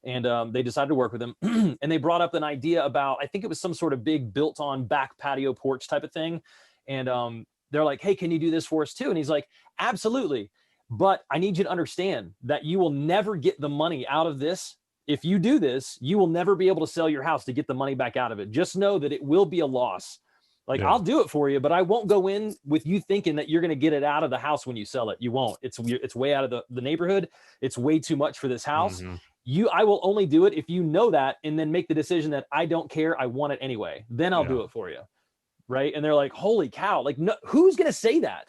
And they decided to work with him. And they brought up an idea about, I think it was some sort of big built on back patio porch type of thing. And they're like, hey, can you do this for us too? And he's like, absolutely. But I need you to understand that you will never get the money out of this. If you do this, you will never be able to sell your house to get the money back out of it. Just know that it will be a loss. Like, I'll do it for you, but I won't go in with you thinking that you're going to get it out of the house when you sell it. You won't. It's way out of the neighborhood. It's way too much for this house. I will only do it if you know that, and then make the decision that I don't care. I want it anyway. Then I'll do it for you. Right. And they're like, holy cow, like, no, who's going to say that?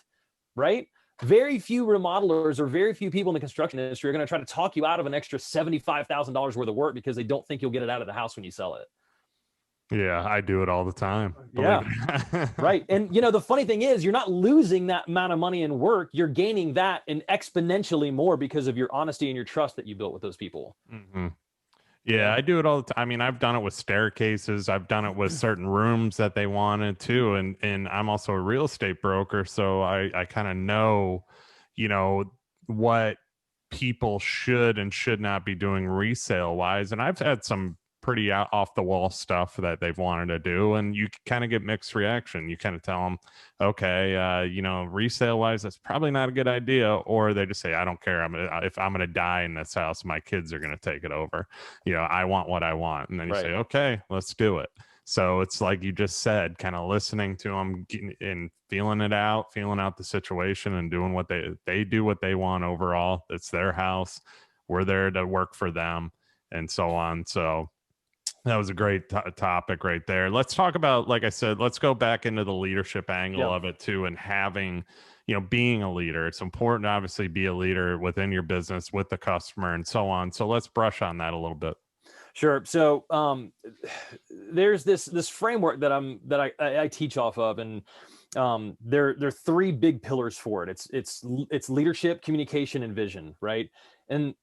Right. Very few remodelers or very few people in the construction industry are going to try to talk you out of an extra $75,000 worth of work because they don't think you'll get it out of the house when you sell it. Yeah, I do it all the time. Yeah. Right. And, the funny thing is, you're not losing that amount of money in work. You're gaining that and exponentially more because of your honesty and your trust that you built with those people. Yeah, I do it all the time. I mean, I've done it with staircases. I've done it with certain rooms that they wanted too. And I'm also a real estate broker. So I kind of know, what people should and should not be doing resale wise. And I've had some pretty off the wall stuff that they've wanted to do, and you kind of get mixed reaction. You kind of tell them, okay, resale wise, that's probably not a good idea. Or they just say, I don't care. If I'm going to die in this house, my kids are going to take it over. I want what I want. And then you say, okay, let's do it. So it's like you just said, kind of listening to them and feeling out the situation and doing what they do what they want overall. It's their house. We're there to work for them and so on. So that was a great topic right there. Let's talk about, like I said, let's go back into the leadership angle of it too, and having, being a leader. It's important to obviously be a leader within your business with the customer and so on. So let's brush on that a little bit. Sure. So there's this framework that I teach off of, and there are three big pillars for it. It's leadership, communication, and vision, right? And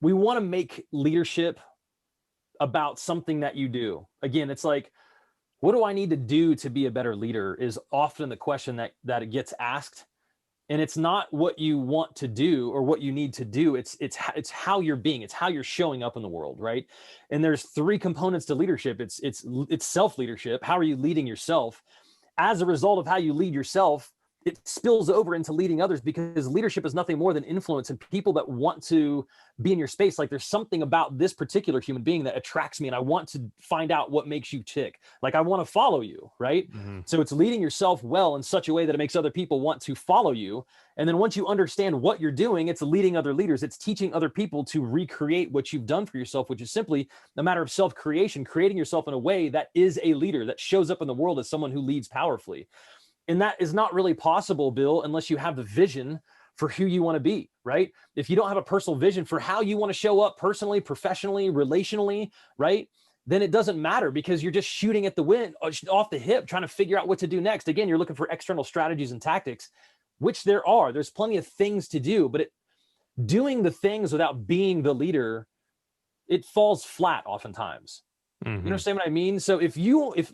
we want to make leadership about something that you do. Again, it's like, what do I need to do to be a better leader is often the question that it gets asked. And it's not what you want to do or what you need to do. It's how you're being, it's how you're showing up in the world, right? And there's three components to leadership. It's self-leadership. How are you leading yourself? As a result of how you lead yourself, it spills over into leading others, because leadership is nothing more than influence, and people that want to be in your space. Like, there's something about this particular human being that attracts me, and I want to find out what makes you tick. Like, I want to follow you, right? So it's leading yourself well in such a way that it makes other people want to follow you. And then once you understand what you're doing, it's leading other leaders. It's teaching other people to recreate what you've done for yourself, which is simply a matter of self-creation, creating yourself in a way that is a leader, that shows up in the world as someone who leads powerfully. And that is not really possible, Bill, unless you have the vision for who you want to be, right? If you don't have a personal vision for how you want to show up personally, professionally, relationally, right? Then it doesn't matter, because you're just shooting at the wind, off the hip, trying to figure out what to do next. Again, you're looking for external strategies and tactics, which there's plenty of things to do, but doing the things without being the leader, it falls flat oftentimes. You understand what I mean? So if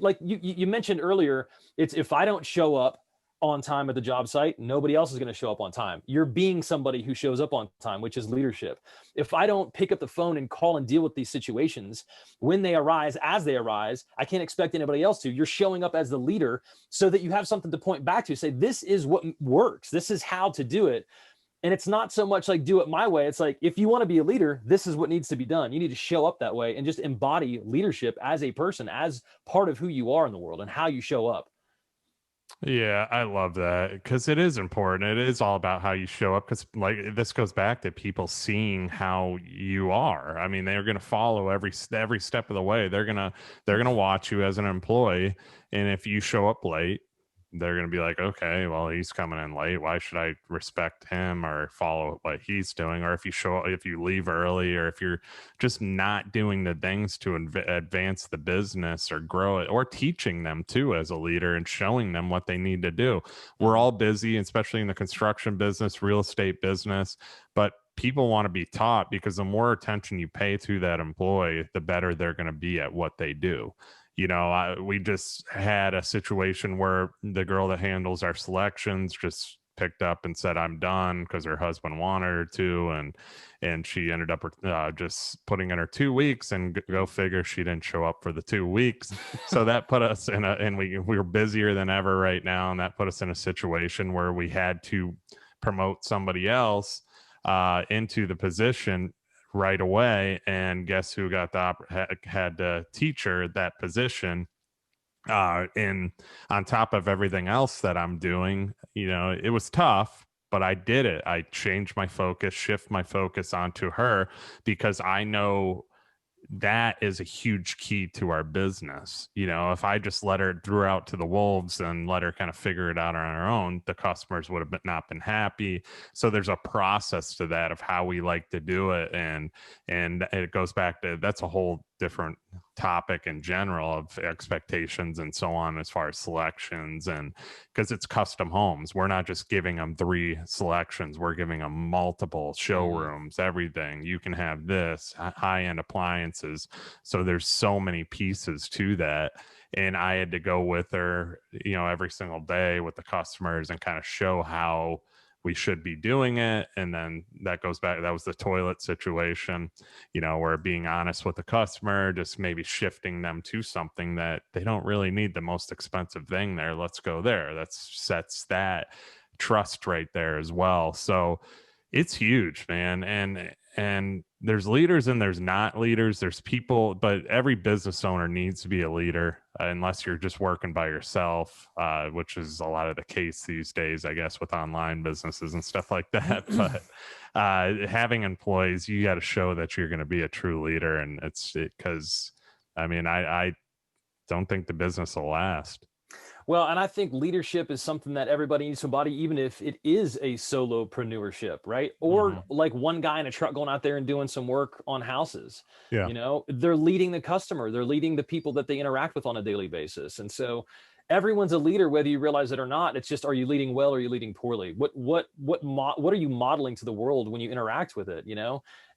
like you mentioned earlier, it's, if I don't show up on time at the job site, nobody else is going to show up on time. You're being somebody who shows up on time, which is leadership. If I don't pick up the phone and call and deal with these situations when they arise, as they arise, I can't expect anybody else to. You're showing up as the leader so that you have something to point back to, say, this is what works. This is how to do it. And it's not so much like do it my way. It's like, if you want to be a leader, this is what needs to be done. You need to show up that way and just embody leadership as a person, as part of who you are in the world and how you show up. Yeah, I love that, because it is important. It is all about how you show up, because like this goes back to people seeing how you are. I mean, they're going to follow every step of the way. They're going to watch you as an employee, and if you show up late, they're going to be like, okay, well, he's coming in late. Why should I respect him or follow what he's doing? Or if you leave early, or if you're just not doing the things to advance the business or grow it, or teaching them too as a leader and showing them what they need to do. We're all busy, especially in the construction business, real estate business, but people want to be taught, because the more attention you pay to that employee, the better they're going to be at what they do. We just had a situation where the girl that handles our selections just picked up and said, I'm done, because her husband wanted her to, and she ended up just putting in her 2 weeks, and go figure, she didn't show up for the 2 weeks. So that put us and we were busier than ever right now, and that put us in a situation where we had to promote somebody else into the position right away. And guess who got had to teach her that position, and on top of everything else that I'm doing. It was tough, but I did it. I changed my focus, shift my focus onto her, because I know that is a huge key to our business. If I just threw out to the wolves and let her kind of figure it out on her own, the customers would have not been happy. So there's a process to that of how we like to do it. And it goes back to, that's a whole different topic in general of expectations and so on, as far as selections. And because it's custom homes, we're not just giving them 3 selections, we're giving them multiple showrooms, everything. You can have this high-end appliances. So there's so many pieces to that. And I had to go with her, every single day with the customers and kind of show how we should be doing it. And then that goes back, that was the toilet situation, where being honest with the customer, just maybe shifting them to something that they don't really need the most expensive thing there. Let's go there. That sets that trust right there as well. So it's huge, man. And there's leaders and there's not leaders. There's people, but every business owner needs to be a leader, unless you're just working by yourself, which is a lot of the case these days, I guess, with online businesses and stuff like that. But having employees, you got to show that you're going to be a true leader. And because I don't think the business will last. Well, and I think leadership is something that everybody needs to embody, even if it is a solopreneurship, right? Or like one guy in a truck going out there and doing some work on houses. Yeah. They're leading the customer, thare leading the people that they interact with on a daily basis. And so everyone's a leader, whether you realize it or not. It's just, are you leading well or are you leading poorly? What are you modeling to the world when you interact with it?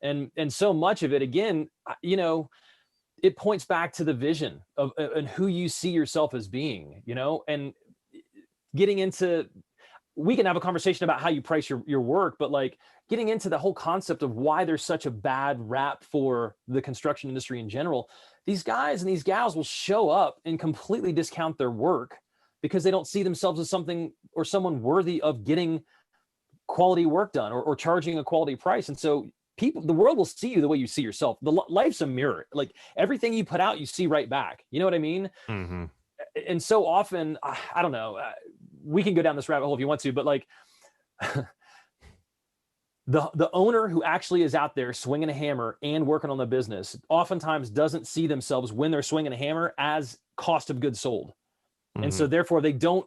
And so much of it, again, it points back to the vision of and who you see yourself as being, and getting into, we can have a conversation about how you price your work, but like getting into the whole concept of why there's such a bad rap for the construction industry in general. These guys and these gals will show up and completely discount their work because they don't see themselves as something or someone worthy of getting quality work done or charging a quality price. And so the world will see you the way you see yourself. Life's a mirror. Like everything you put out, you see right back. You know what I mean? Mm-hmm. And so often, I don't know, we can go down this rabbit hole if you want to, but like the owner who actually is out there swinging a hammer and working on the business oftentimes doesn't see themselves when they're swinging a hammer as cost of goods sold. Mm-hmm. And so therefore they don't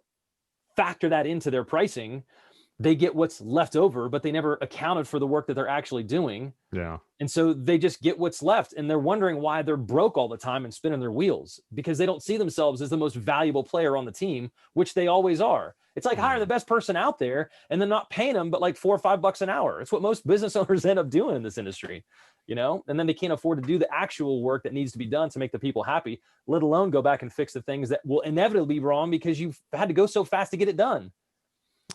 factor that into their pricing. They get what's left over, but they never accounted for the work that they're actually doing. Yeah. And so they just get what's left, and they're wondering why they're broke all the time and spinning their wheels, because they don't see themselves as the most valuable player on the team, which they always are. It's like hire the best person out there and then not paying them but like $4 or $5 an hour. It's what most business owners end up doing in this industry, you know, and then they can't afford to do the actual work that needs to be done to make the people happy, let alone go back and fix the things that will inevitably be wrong because you've had to go so fast to get it done.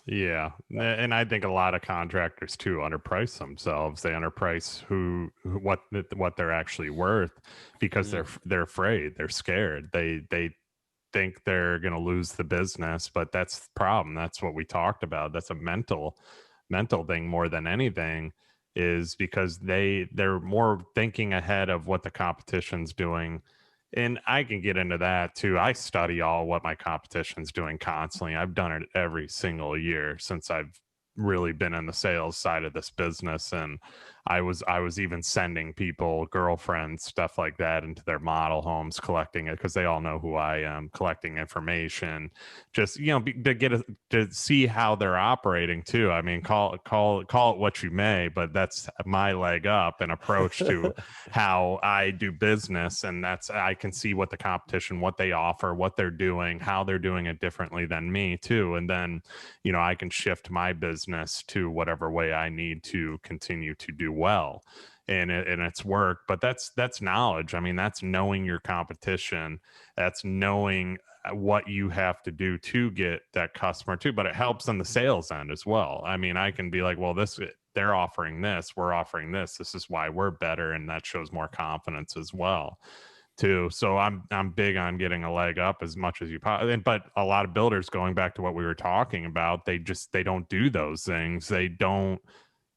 Yeah. And I think a lot of contractors too underprice themselves. They underprice what they're actually worth because they're afraid, they're scared. They think they're going to lose the business, but that's the problem. That's what we talked about. That's a mental thing more than anything, is because they're more thinking ahead of what the competition's doing. And I can get into that too. I study all what my competition's doing constantly. I've done it every single year since I've really been in the sales side of this business. And I was even sending people, girlfriends, stuff like that into their model homes, collecting it because they all know who I am, collecting information, just, you know, to see how they're operating too. I mean, call it what you may, but that's my leg up and approach to how I do business. And I can see what the competition, what they offer, what they're doing, how they're doing it differently than me too. And then, you know, I can shift my business to whatever way I need to continue to do well, and it's work. But that's knowledge. I mean, that's knowing your competition, that's knowing what you have to do to get that customer too. But it helps on the sales end as well. I mean, I can be like, well, they're offering this, we're offering this is why we're better, and that shows more confidence as well too. So I'm big on getting a leg up as much as you possibly. But a lot of builders, going back to what we were talking about, they don't do those things. They don't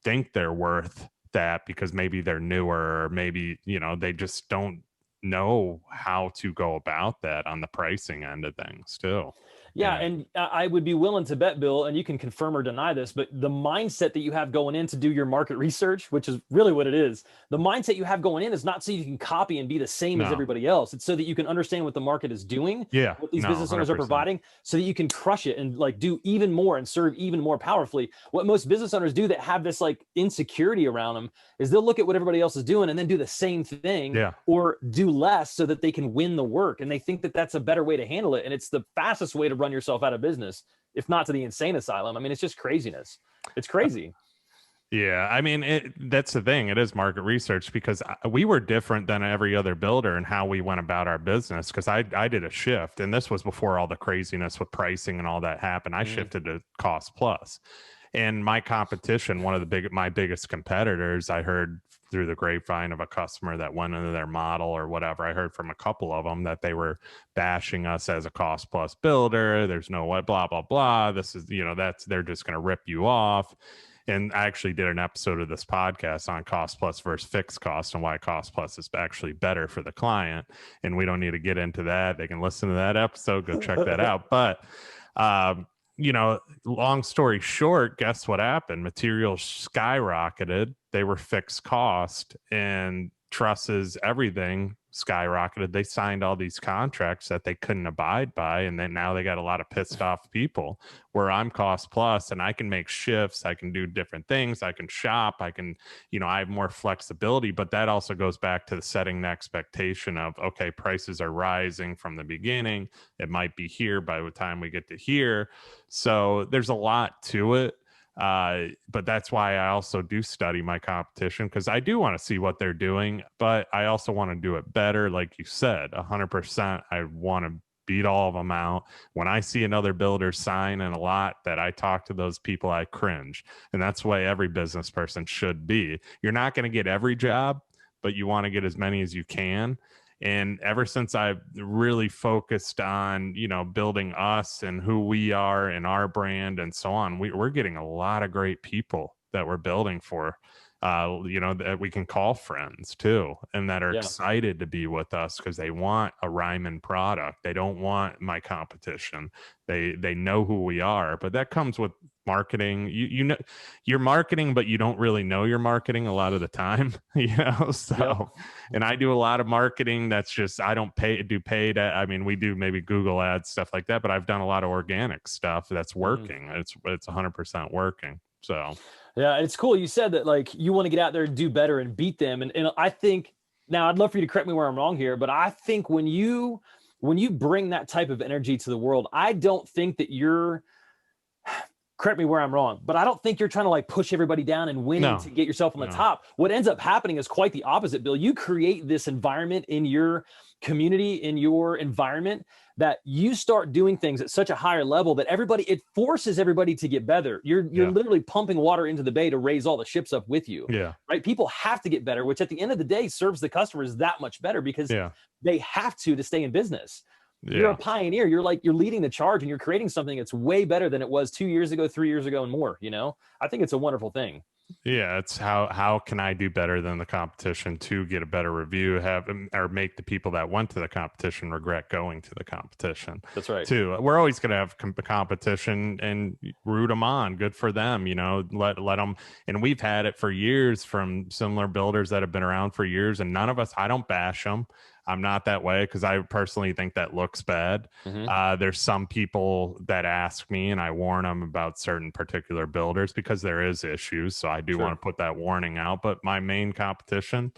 think they're worth that because maybe they're newer, or maybe, you know, they just don't know how to go about that on the pricing end of things too. Yeah, and I would be willing to bet, Bill, and you can confirm or deny this, but the mindset that you have going in to do your market research, which is really what it is, the mindset you have going in is not so you can copy and be the same as everybody else. It's so that you can understand what the market is doing, what these business owners 100%. Are providing, so that you can crush it and like do even more and serve even more powerfully. What most business owners do that have this like insecurity around them is they'll look at what everybody else is doing and then do the same thing or do less so that they can win the work. And they think that that's a better way to handle it. And it's the fastest way to run yourself out of business, if not to the insane asylum. I mean, it's just craziness. It's crazy. Yeah, I mean, that's the thing. It is market research, because we were different than every other builder in how we went about our business, because I did a shift, and this was before all the craziness with pricing and all that happened. I shifted to cost plus. And my competition, one of my biggest competitors, I heard through the grapevine of a customer that went into their model or whatever, I heard from a couple of them that they were bashing us as a cost plus builder. There's no what, blah, blah, blah. This is, you know, they're just going to rip you off. And I actually did an episode of this podcast on cost plus versus fixed cost and why cost plus is actually better for the client. And we don't need to get into that. They can listen to that episode, go check that out. But, you know, long story short, guess what happened? Materials skyrocketed. They were fixed cost, and trusses, everything skyrocketed. They signed all these contracts that they couldn't abide by. And then now they got a lot of pissed off people, where I'm cost plus and I can make shifts. I can do different things. I can shop. I can, you know, I have more flexibility. But that also goes back to the setting the expectation of, okay, prices are rising from the beginning. It might be here by the time we get to here. So there's a lot to it. But that's why I also do study my competition, because I do want to see what they're doing, but I also want to do it better. Like you said, 100%. I want to beat all of them out. When I see another builder sign in a lot that I talk to those people, I cringe. And that's the way every business person should be. You're not going to get every job, but you want to get as many as you can. And ever since I've really focused on, building us and who we are and our brand and so on, we're getting a lot of great people that we're building for, that we can call friends too, and that are excited to be with us because they want a Reiman product. They don't want my competition. They know who we are, but that comes with marketing. You know, you're marketing, but you don't really know you're marketing a lot of the time, so, and I do a lot of marketing. That's just, I don't do paid. I mean, we do maybe Google ads, stuff like that, but I've done a lot of organic stuff that's working. It's 100% working. So yeah, it's cool. You said that like you want to get out there and do better and beat them. And I think, now I'd love for you to correct me where I'm wrong here, but I think when you bring that type of energy to the world, I don't think that you're, correct me where I'm wrong, but I don't think you're trying to like push everybody down and win to get yourself on the top. What ends up happening is quite the opposite, Bill. You create this environment in your community, in your environment, that you start doing things at such a higher level that it forces everybody to get better. You're literally pumping water into the bay to raise all the ships up with you. Yeah. Right. People have to get better, which at the end of the day serves the customers that much better because they have to stay in business. You're a pioneer. You're leading the charge and you're creating something that's way better than it was 2 years ago, 3 years ago and more. I think it's a wonderful thing. Yeah, it's how can I do better than the competition to get a better review, or make the people that went to the competition regret going to the competition. That's right. Too. We're always going to have competition and root them on. Good for them, let them. And we've had it for years from similar builders that have been around for years, and none of us. I don't bash them. I'm not that way because I personally think that looks bad. There's some people that ask me and I warn them about certain particular builders because there is issues. So I do want to put that warning out. But my main competition,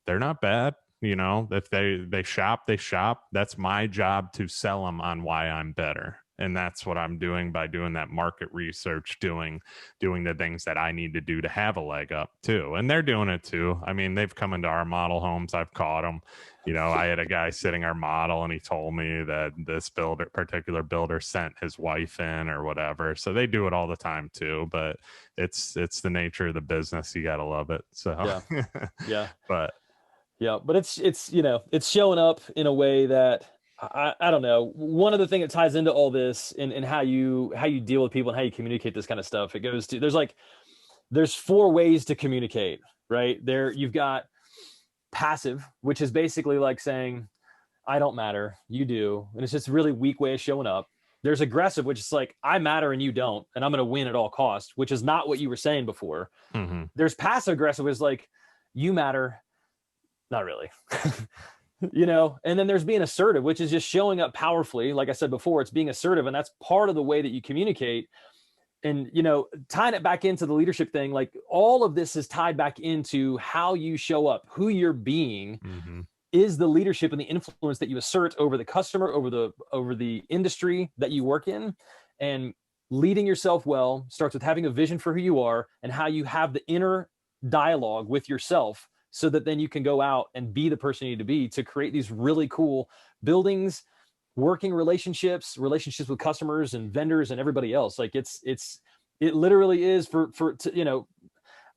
they're not bad. If they shop, they shop. That's my job to sell them on why I'm better. And that's what I'm doing by doing that market research, doing the things that I need to do to have a leg up too. And they're doing it too. I mean, they've come into our model homes. I've caught them. I had a guy sitting our model and he told me that this particular builder sent his wife in or whatever. So they do it all the time too, but it's the nature of the business. You got to love it. So but it's showing up in a way that I don't know. One other thing that ties into all this and how you deal with people and how you communicate this kind of stuff, it goes to, there's 4 ways to communicate, right? You've got passive, which is basically like saying, I don't matter, you do. And it's just a really weak way of showing up. There's aggressive, which is like, I matter and you don't, and I'm going to win at all costs, which is not what you were saying before. There's passive aggressive, which is like, you matter, not really. And then there's being assertive, which is just showing up powerfully. Like I said before, it's being assertive. And that's part of the way that you communicate. And, tying it back into the leadership thing, like all of this is tied back into how you show up, who you're being is the leadership and the influence that you assert over the customer, over the industry that you work in. And leading yourself well starts with having a vision for who you are and how you have the inner dialogue with yourself, so that then you can go out and be the person you need to be to create these really cool buildings, working relationships with customers and vendors and everybody else. Like it literally is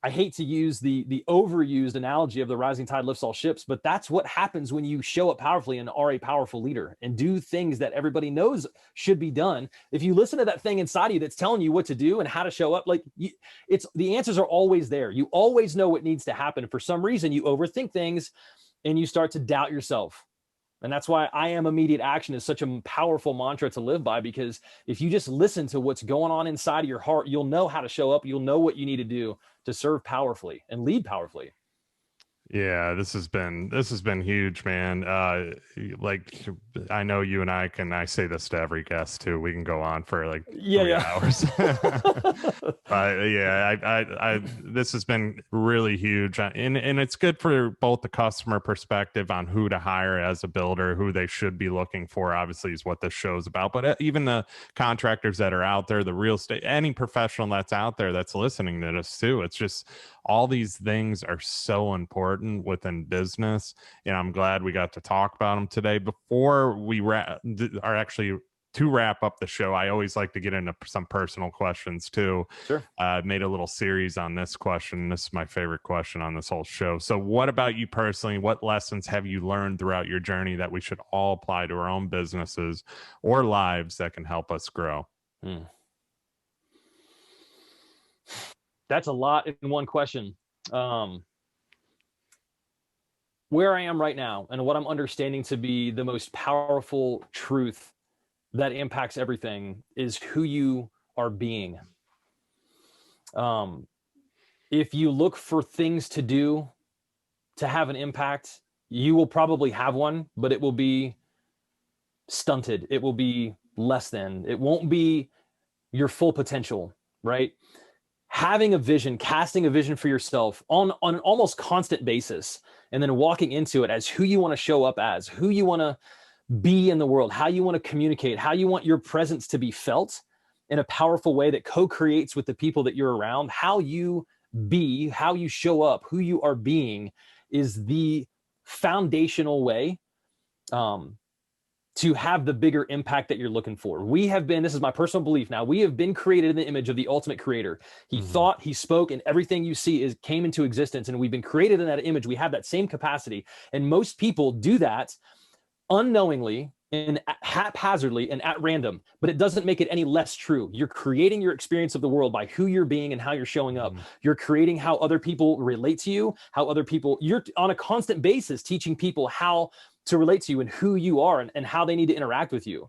I hate to use the overused analogy of the rising tide lifts all ships, but that's what happens when you show up powerfully and are a powerful leader and do things that everybody knows should be done. If you listen to that thing inside of you that's telling you what to do and how to show up, the answers are always there. You always know what needs to happen. For some reason, you overthink things and you start to doubt yourself. And that's why I am immediate action is such a powerful mantra to live by, because if you just listen to what's going on inside of your heart, you'll know how to show up. You'll know what you need to do to serve powerfully and lead powerfully. Yeah, this has been huge, man. Like I know you and I say this to every guest too. We can go on for like 3 hours. I this has been really huge, and it's good for both the customer perspective on who to hire as a builder, who they should be looking for. Obviously, is what this show's about. But even the contractors that are out there, the real estate, any professional that's out there that's listening to this too. It's just all these things are so important within business, and I'm glad we got to talk about them today. Before we are actually to wrap up the show, I always like to get into some personal questions too. Sure. Made a little series on this question. This is my favorite question on this whole show. So what about you personally? What lessons have you learned throughout your journey that we should all apply to our own businesses or lives that can help us grow? That's a lot in one question. Where I am right now and what I'm understanding to be the most powerful truth that impacts everything is who you are being. If you look for things to do to have an impact, you will probably have one, but it will be stunted. It will be less than. It won't be your full potential, right? Having a vision, casting a vision for yourself on an almost constant basis, and then walking into it as who you want to show up as, who you want to be in the world, how you want to communicate, how you want your presence to be felt in a powerful way that co-creates with the people that you're around. How you be, how you show up, who you are being is the foundational way to have the bigger impact that you're looking for. We have been, this is my personal belief now, we have been created in the image of the ultimate creator. He thought, he spoke, and everything you see came into existence, and we've been created in that image. We have that same capacity. And most people do that unknowingly and haphazardly and at random, but it doesn't make it any less true. You're creating your experience of the world by who you're being and how you're showing up. You're creating how other people relate to you, how other people, you're on a constant basis teaching people how to relate to you and who you are and how they need to interact with you.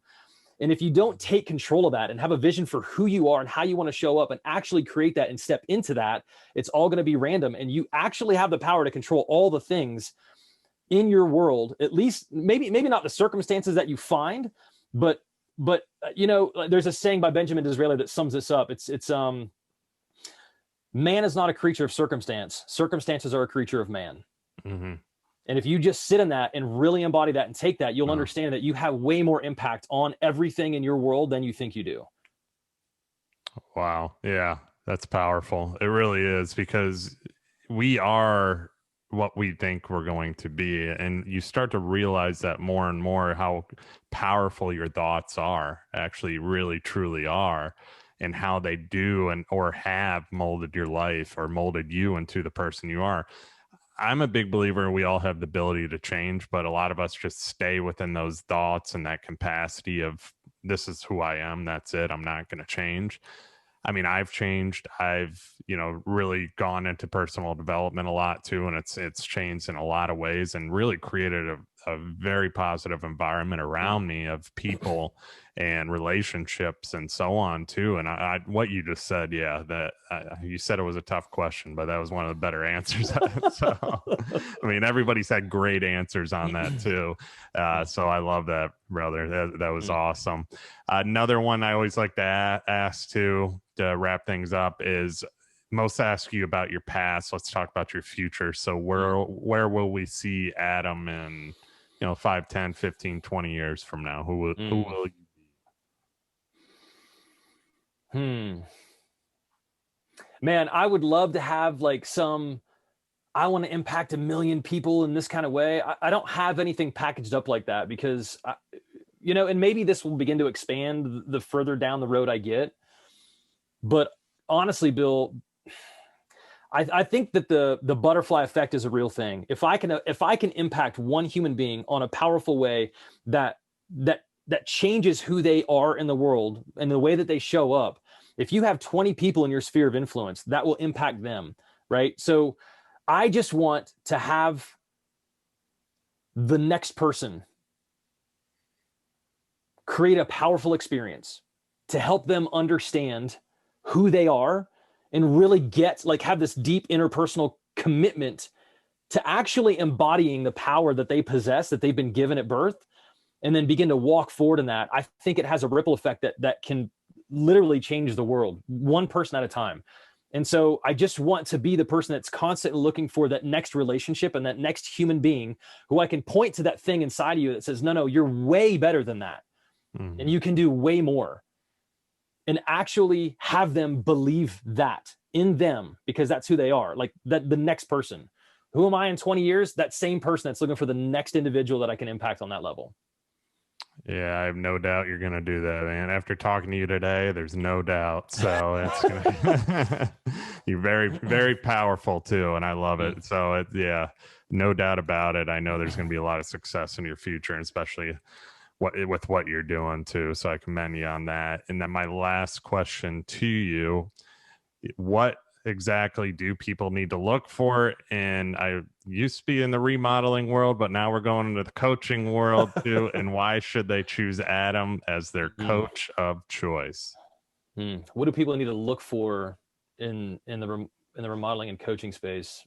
And if you don't take control of that and have a vision for who you are and how you want to show up and actually create that and step into that, it's all going to be random. And you actually have the power to control all the things in your world, at least maybe not the circumstances that you find, but you know, there's a saying by Benjamin Disraeli that sums this up. It's man is not a creature of circumstance. Circumstances are a creature of man. And if you just sit in that and really embody that and take that, you'll understand that you have way more impact on everything in your world than you think you do. Wow. Yeah, that's powerful. It really is, because we are what we think we're going to be. And you start to realize that more and more, how powerful your thoughts are, actually really truly are, and how they do or have molded your life or molded you into the person you are. I'm a big believer we all have the ability to change, but a lot of us just stay within those thoughts and that capacity of, this is who I am, that's it, I'm not going to change. I mean, I've changed. I've, really gone into personal development a lot too. And it's changed in a lot of ways and really created a very positive environment around me of people and relationships and so on too. And I what you just said, yeah, that you said it was a tough question, but that was one of the better answers. So, I mean, everybody's had great answers on that too. So I love that, brother. That was awesome. Another one I always like to ask too, to wrap things up, is most ask you about your past. Let's talk about your future. So where will we see Adam in 5, 10, 15, 20 years from now? Who will you be? Man, I would love to have I want to impact 1 million people in this kind of way. I don't have anything packaged up like that, because and maybe this will begin to expand the further down the road I get. But honestly, Bill, I think that the butterfly effect is a real thing. If I can impact one human being on a powerful way that changes who they are in the world and the way that they show up, if you have 20 people in your sphere of influence, that will impact them, right? So I just want to have the next person create a powerful experience to help them understand who they are and really have this deep interpersonal commitment to actually embodying the power that they possess, that they've been given at birth, and then begin to walk forward in that. I think it has a ripple effect that can literally change the world, one person at a time. And so I just want to be the person that's constantly looking for that next relationship and that next human being who I can point to that thing inside of you that says, no, you're way better than that. And you can do way more. And actually have them believe that in them, because that's who they are. Like that, the next person. Who am I in 20 years? That same person that's looking for the next individual that I can impact on that level. Yeah, I have no doubt you're going to do that, man. After talking to you today, there's no doubt. So it's gonna you're very, very powerful too, and I love Mm. it. So yeah, no doubt about it. I know there's going to be a lot of success in your future, and especially with what you're doing too. So I commend you on that. And then my last question to you: what exactly do people need to look for? And I used to be in the remodeling world, but now we're going into the coaching world too. And why should they choose Adam as their Mm. coach of choice? What do people need to look for in the remodeling and coaching space?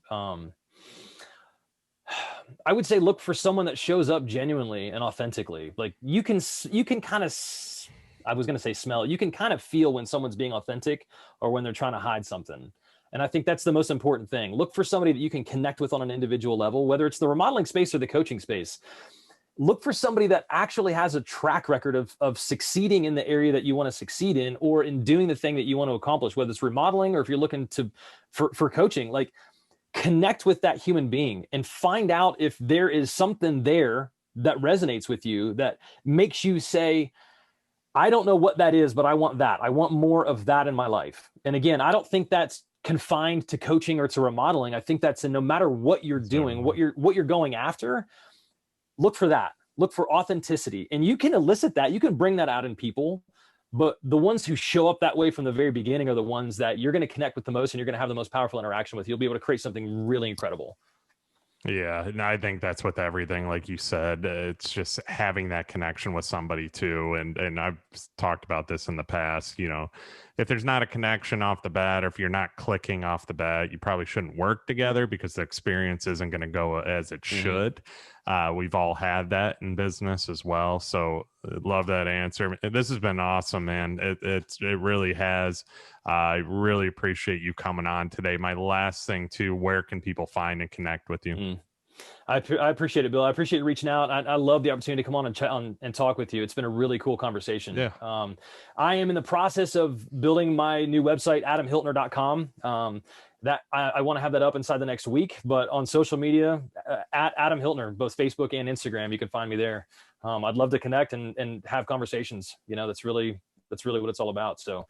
I would say look for someone that shows up genuinely and authentically. Like you can kind of, I was going to say smell. You can kind of feel when someone's being authentic or when they're trying to hide something. And I think that's the most important thing. Look for somebody that you can connect with on an individual level, whether it's the remodeling space or the coaching space. Look for somebody that actually has a track record of succeeding in the area that you want to succeed in, or in doing the thing that you want to accomplish, whether it's remodeling or if you're looking for coaching. Like, connect with that human being and find out if there is something there that resonates with you, that makes you say, I don't know what that is, but I want that. I want more of that in my life. And again, I don't think that's confined to coaching or to remodeling. I think that's no matter what you're doing, what you're going after, look for that. Look for authenticity. And you can elicit that. You can bring that out in people. But the ones who show up that way from the very beginning are the ones that you're going to connect with the most, and you're going to have the most powerful interaction with. You'll be able to create something really incredible. Yeah, and I think that's with everything, like you said. It's just having that connection with somebody too. And I've talked about this in the past. If there's not a connection off the bat, or if you're not clicking off the bat, you probably shouldn't work together because the experience isn't going to go as it should. We've all had that in business as well. So love that answer. This has been awesome, man. It really has. I really appreciate you coming on today. My last thing too, where can people find and connect with you? I appreciate it, Bill. I appreciate you reaching out. I love the opportunity to come on and talk with you. It's been a really cool conversation. Yeah. I am in the process of building my new website, adamhiltner.com. That I want to have that up inside the next week, but on social media, at Adam Hiltner, both Facebook and Instagram, you can find me there. I'd love to connect and have conversations. That's really what it's all about. So,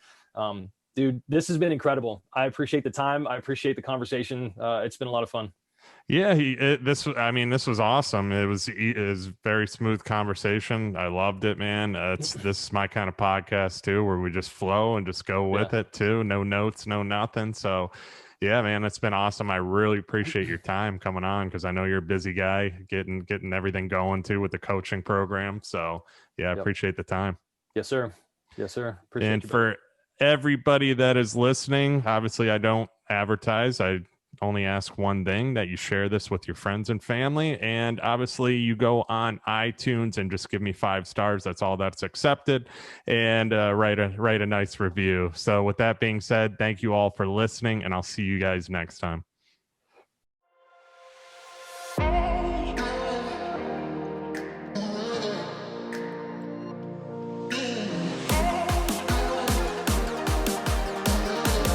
dude, this has been incredible. I appreciate the time. I appreciate the conversation. It's been a lot of fun. Yeah, this was awesome. It was very smooth conversation. I loved it, man. This is my kind of podcast too, where we just flow and just go with it too. No notes, no nothing. So yeah, man, it's been awesome. I really appreciate your time coming on, because I know you're a busy guy getting everything going too with the coaching program. So yeah, I appreciate the time. Yes, sir. Yes, sir. Appreciate and you, for everybody that is listening, obviously I don't advertise. I only ask one thing, that you share this with your friends and family. And obviously you go on iTunes and just give me 5 stars. That's all that's accepted. And write a nice review. So with that being said, thank you all for listening, and I'll see you guys next time.